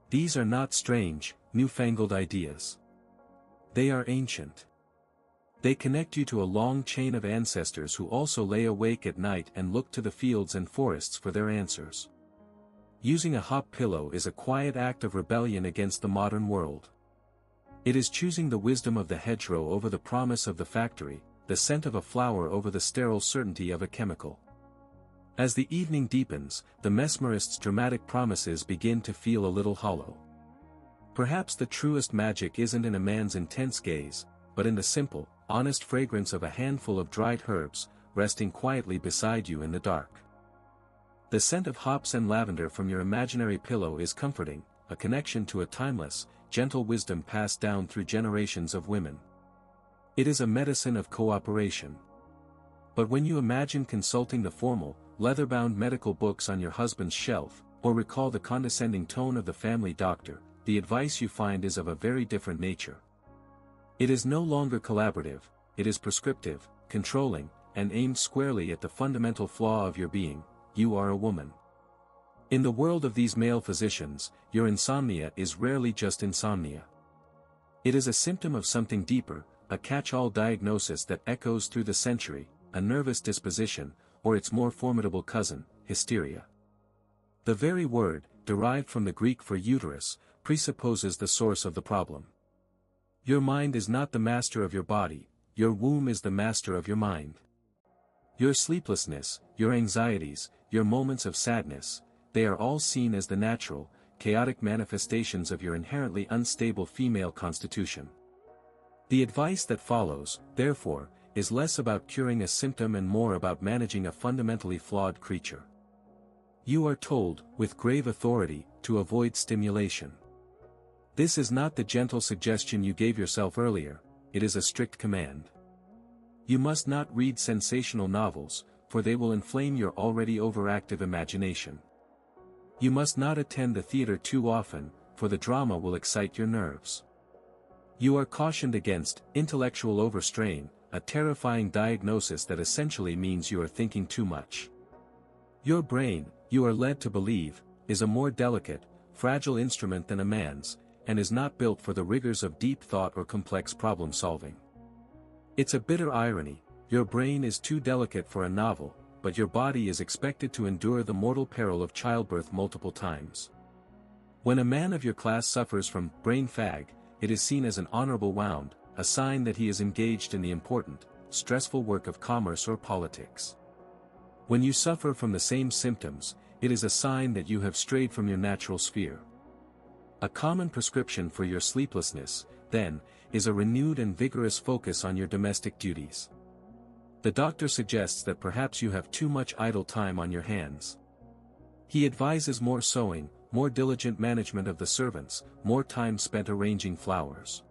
These are not strange, newfangled ideas. They are ancient. They connect you to a long chain of ancestors who also lay awake at night and look to the fields and forests for their answers. Using a hop pillow is a quiet act of rebellion against the modern world. It is choosing the wisdom of the hedgerow over the promise of the factory, the scent of a flower over the sterile certainty of a chemical. As the evening deepens, the mesmerist's dramatic promises begin to feel a little hollow. Perhaps the truest magic isn't in a man's intense gaze, but in the simple, honest fragrance of a handful of dried herbs, resting quietly beside you in the dark. The scent of hops and lavender from your imaginary pillow is comforting, a connection to a timeless, gentle wisdom passed down through generations of women. It is a medicine of cooperation. But when you imagine consulting the formal, leather-bound medical books on your husband's shelf, or recall the condescending tone of the family doctor, the advice you find is of a very different nature. It is no longer collaborative, it is prescriptive, controlling, and aimed squarely at the fundamental flaw of your being: you are a woman. In the world of these male physicians, your insomnia is rarely just insomnia. It is a symptom of something deeper, a catch-all diagnosis that echoes through the century, a nervous disposition, or its more formidable cousin, hysteria. The very word, derived from the Greek for uterus, presupposes the source of the problem. Your mind is not the master of your body, your womb is the master of your mind. Your sleeplessness, your anxieties, your moments of sadness, they are all seen as the natural, chaotic manifestations of your inherently unstable female constitution. The advice that follows, therefore, is less about curing a symptom and more about managing a fundamentally flawed creature. You are told, with grave authority, to avoid stimulation. This is not the gentle suggestion you gave yourself earlier, it is a strict command. You must not read sensational novels, for they will inflame your already overactive imagination. You must not attend the theater too often, for the drama will excite your nerves. You are cautioned against intellectual overstrain, a terrifying diagnosis that essentially means you are thinking too much. Your brain, you are led to believe, is a more delicate, fragile instrument than a man's, and is not built for the rigors of deep thought or complex problem-solving. It's a bitter irony, your brain is too delicate for a novel, but your body is expected to endure the mortal peril of childbirth multiple times. When a man of your class suffers from brain fag, it is seen as an honorable wound, a sign that he is engaged in the important, stressful work of commerce or politics. When you suffer from the same symptoms, it is a sign that you have strayed from your natural sphere. A common prescription for your sleeplessness, then, is a renewed and vigorous focus on your domestic duties. The doctor suggests that perhaps you have too much idle time on your hands. He advises more sewing, more diligent management of the servants, more time spent arranging flowers.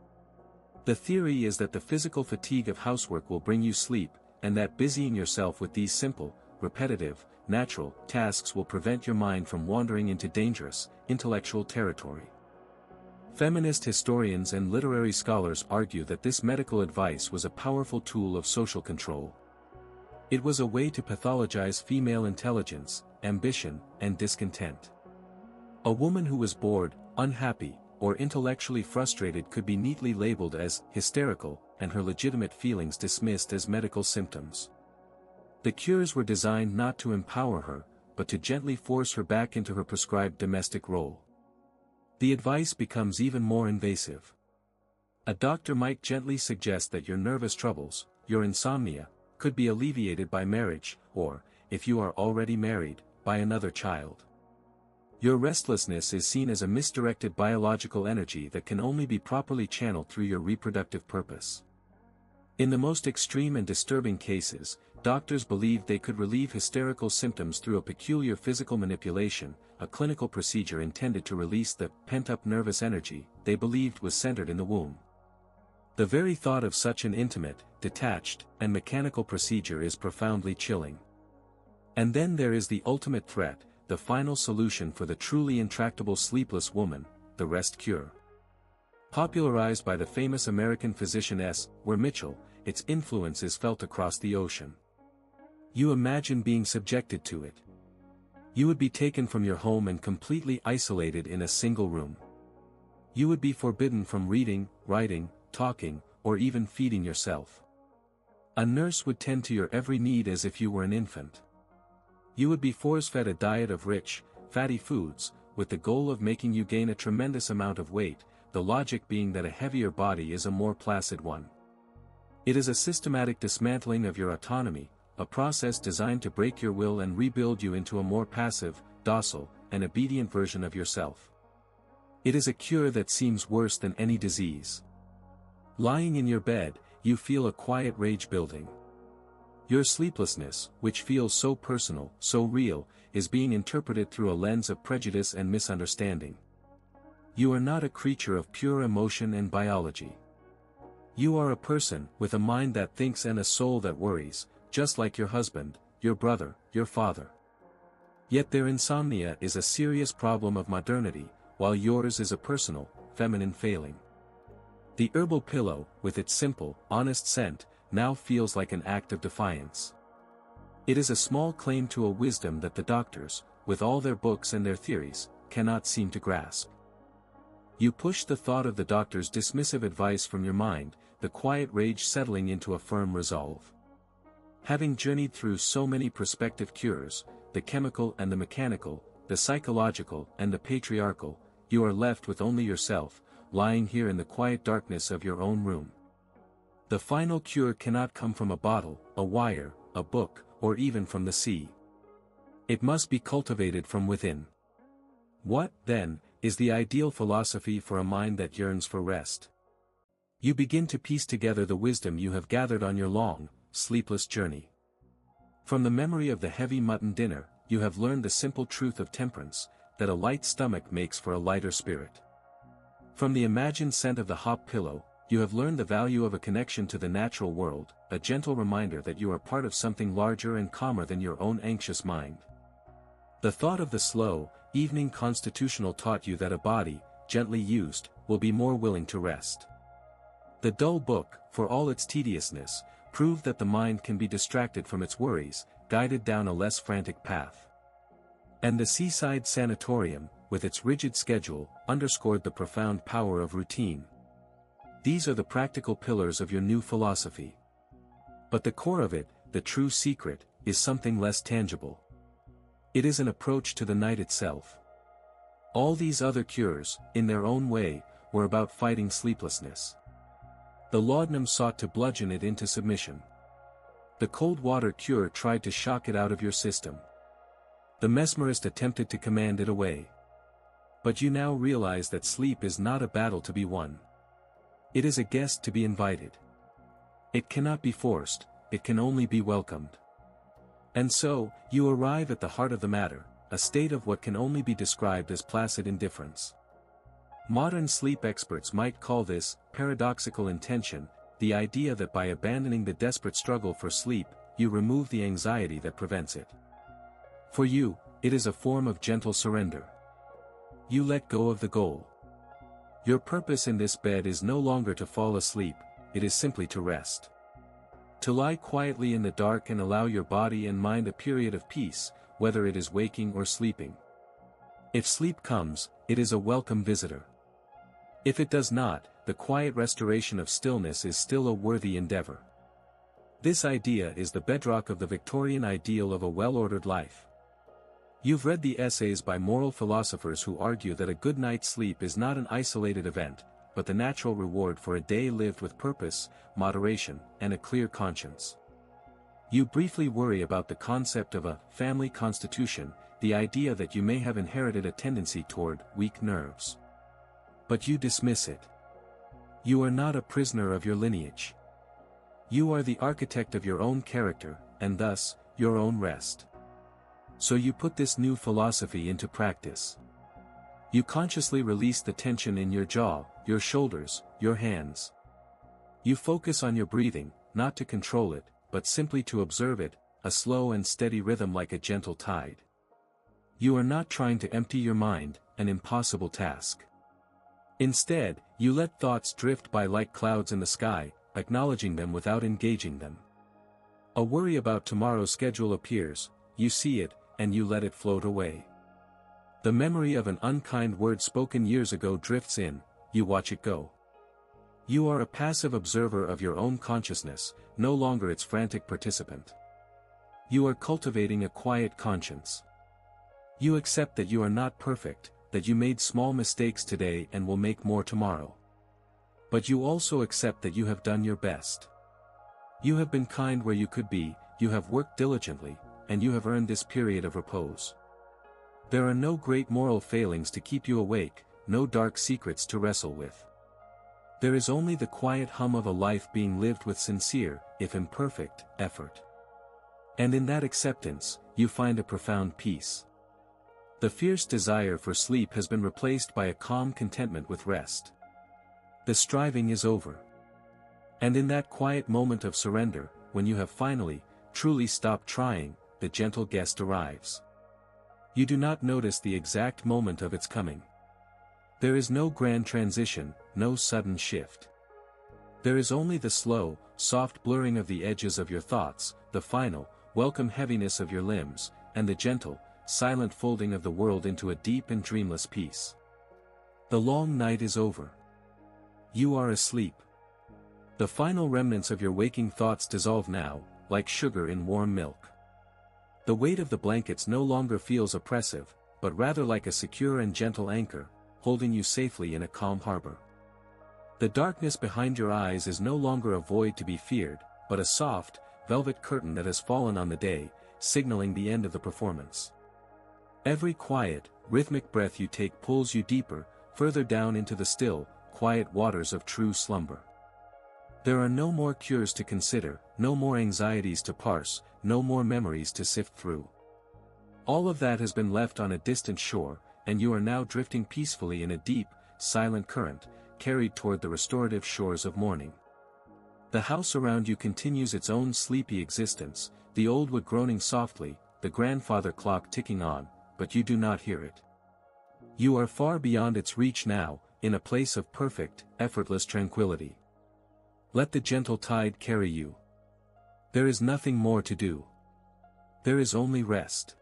The theory is that the physical fatigue of housework will bring you sleep, and that busying yourself with these simple, repetitive, natural tasks will prevent your mind from wandering into dangerous, intellectual territory. Feminist historians and literary scholars argue that this medical advice was a powerful tool of social control. It was a way to pathologize female intelligence, ambition, and discontent. A woman who was bored, unhappy, or intellectually frustrated could be neatly labeled as hysterical, and her legitimate feelings dismissed as medical symptoms. The cures were designed not to empower her, but to gently force her back into her prescribed domestic role. The advice becomes even more invasive. A doctor might gently suggest that your nervous troubles, your insomnia, could be alleviated by marriage, or, if you are already married, by another child. Your restlessness is seen as a misdirected biological energy that can only be properly channeled through your reproductive purpose. In the most extreme and disturbing cases, doctors believed they could relieve hysterical symptoms through a peculiar physical manipulation, a clinical procedure intended to release the pent-up nervous energy they believed was centered in the womb. The very thought of such an intimate, detached, and mechanical procedure is profoundly chilling. And then there is the ultimate threat, the final solution for the truly intractable sleepless woman, the rest cure. Popularized by the famous American physician S.W. Mitchell, its influence is felt across the ocean. You imagine being subjected to it. You would be taken from your home and completely isolated in a single room. You would be forbidden from reading, writing, talking, or even feeding yourself. A nurse would tend to your every need as if you were an infant. You would be force-fed a diet of rich, fatty foods, with the goal of making you gain a tremendous amount of weight, the logic being that a heavier body is a more placid one. It is a systematic dismantling of your autonomy, a process designed to break your will and rebuild you into a more passive, docile, and obedient version of yourself. It is a cure that seems worse than any disease. Lying in your bed, you feel a quiet rage building. Your sleeplessness, which feels so personal, so real, is being interpreted through a lens of prejudice and misunderstanding. You are not a creature of pure emotion and biology. You are a person, with a mind that thinks and a soul that worries, just like your husband, your brother, your father. Yet their insomnia is a serious problem of modernity, while yours is a personal, feminine failing. The herbal pillow, with its simple, honest scent, now feels like an act of defiance. It is a small claim to a wisdom that the doctors, with all their books and their theories, cannot seem to grasp. You push the thought of the doctor's dismissive advice from your mind, the quiet rage settling into a firm resolve. Having journeyed through so many prospective cures, the chemical and the mechanical, the psychological and the patriarchal, you are left with only yourself, lying here in the quiet darkness of your own room. The final cure cannot come from a bottle, a wire, a book, or even from the sea. It must be cultivated from within. What, then, is the ideal philosophy for a mind that yearns for rest? You begin to piece together the wisdom you have gathered on your long, sleepless journey. From the memory of the heavy mutton dinner, you have learned the simple truth of temperance, that a light stomach makes for a lighter spirit. From the imagined scent of the hop pillow, you have learned the value of a connection to the natural world, a gentle reminder that you are part of something larger and calmer than your own anxious mind. The thought of the slow, evening constitutional taught you that a body, gently used, will be more willing to rest. The dull book, for all its tediousness, proved that the mind can be distracted from its worries, guided down a less frantic path. And the seaside sanatorium, with its rigid schedule, underscored the profound power of routine. These are the practical pillars of your new philosophy. But the core of it, the true secret, is something less tangible. It is an approach to the night itself. All these other cures, in their own way, were about fighting sleeplessness. The laudanum sought to bludgeon it into submission. The cold water cure tried to shock it out of your system. The mesmerist attempted to command it away. But you now realize that sleep is not a battle to be won. It is a guest to be invited. It cannot be forced, it can only be welcomed. And so, you arrive at the heart of the matter, a state of what can only be described as placid indifference. Modern sleep experts might call this paradoxical intention, the idea that by abandoning the desperate struggle for sleep, you remove the anxiety that prevents it. For you, it is a form of gentle surrender. You let go of the goal. Your purpose in this bed is no longer to fall asleep, it is simply to rest. To lie quietly in the dark and allow your body and mind a period of peace, whether it is waking or sleeping. If sleep comes, it is a welcome visitor. If it does not, the quiet restoration of stillness is still a worthy endeavor. This idea is the bedrock of the Victorian ideal of a well-ordered life. You've read the essays by moral philosophers who argue that a good night's sleep is not an isolated event, but the natural reward for a day lived with purpose, moderation, and a clear conscience. You briefly worry about the concept of a family constitution, the idea that you may have inherited a tendency toward weak nerves. But you dismiss it. You are not a prisoner of your lineage. You are the architect of your own character, and thus, your own rest. So you put this new philosophy into practice. You consciously release the tension in your jaw, your shoulders, your hands. You focus on your breathing, not to control it, but simply to observe it, a slow and steady rhythm like a gentle tide. You are not trying to empty your mind, an impossible task. Instead, you let thoughts drift by like clouds in the sky, acknowledging them without engaging them. A worry about tomorrow's schedule appears, you see it, and you let it float away. The memory of an unkind word spoken years ago drifts in, you watch it go. You are a passive observer of your own consciousness, no longer its frantic participant. You are cultivating a quiet conscience. You accept that you are not perfect, that you made small mistakes today and will make more tomorrow. But you also accept that you have done your best. You have been kind where you could be, you have worked diligently, and you have earned this period of repose. There are no great moral failings to keep you awake, no dark secrets to wrestle with. There is only the quiet hum of a life being lived with sincere, if imperfect, effort. And in that acceptance, you find a profound peace. The fierce desire for sleep has been replaced by a calm contentment with rest. The striving is over. And in that quiet moment of surrender, when you have finally, truly stopped trying, the gentle guest arrives. You do not notice the exact moment of its coming. There is no grand transition, no sudden shift. There is only the slow, soft blurring of the edges of your thoughts, the final, welcome heaviness of your limbs, and the gentle, silent folding of the world into a deep and dreamless peace. The long night is over. You are asleep. The final remnants of your waking thoughts dissolve now, like sugar in warm milk. The weight of the blankets no longer feels oppressive, but rather like a secure and gentle anchor, holding you safely in a calm harbor. The darkness behind your eyes is no longer a void to be feared, but a soft, velvet curtain that has fallen on the day, signaling the end of the performance. Every quiet, rhythmic breath you take pulls you deeper, further down into the still, quiet waters of true slumber. There are no more cures to consider, no more anxieties to parse, no more memories to sift through. All of that has been left on a distant shore, and you are now drifting peacefully in a deep, silent current, carried toward the restorative shores of morning. The house around you continues its own sleepy existence, the old wood groaning softly, the grandfather clock ticking on, but you do not hear it. You are far beyond its reach now, in a place of perfect, effortless tranquility. Let the gentle tide carry you. There is nothing more to do. There is only rest.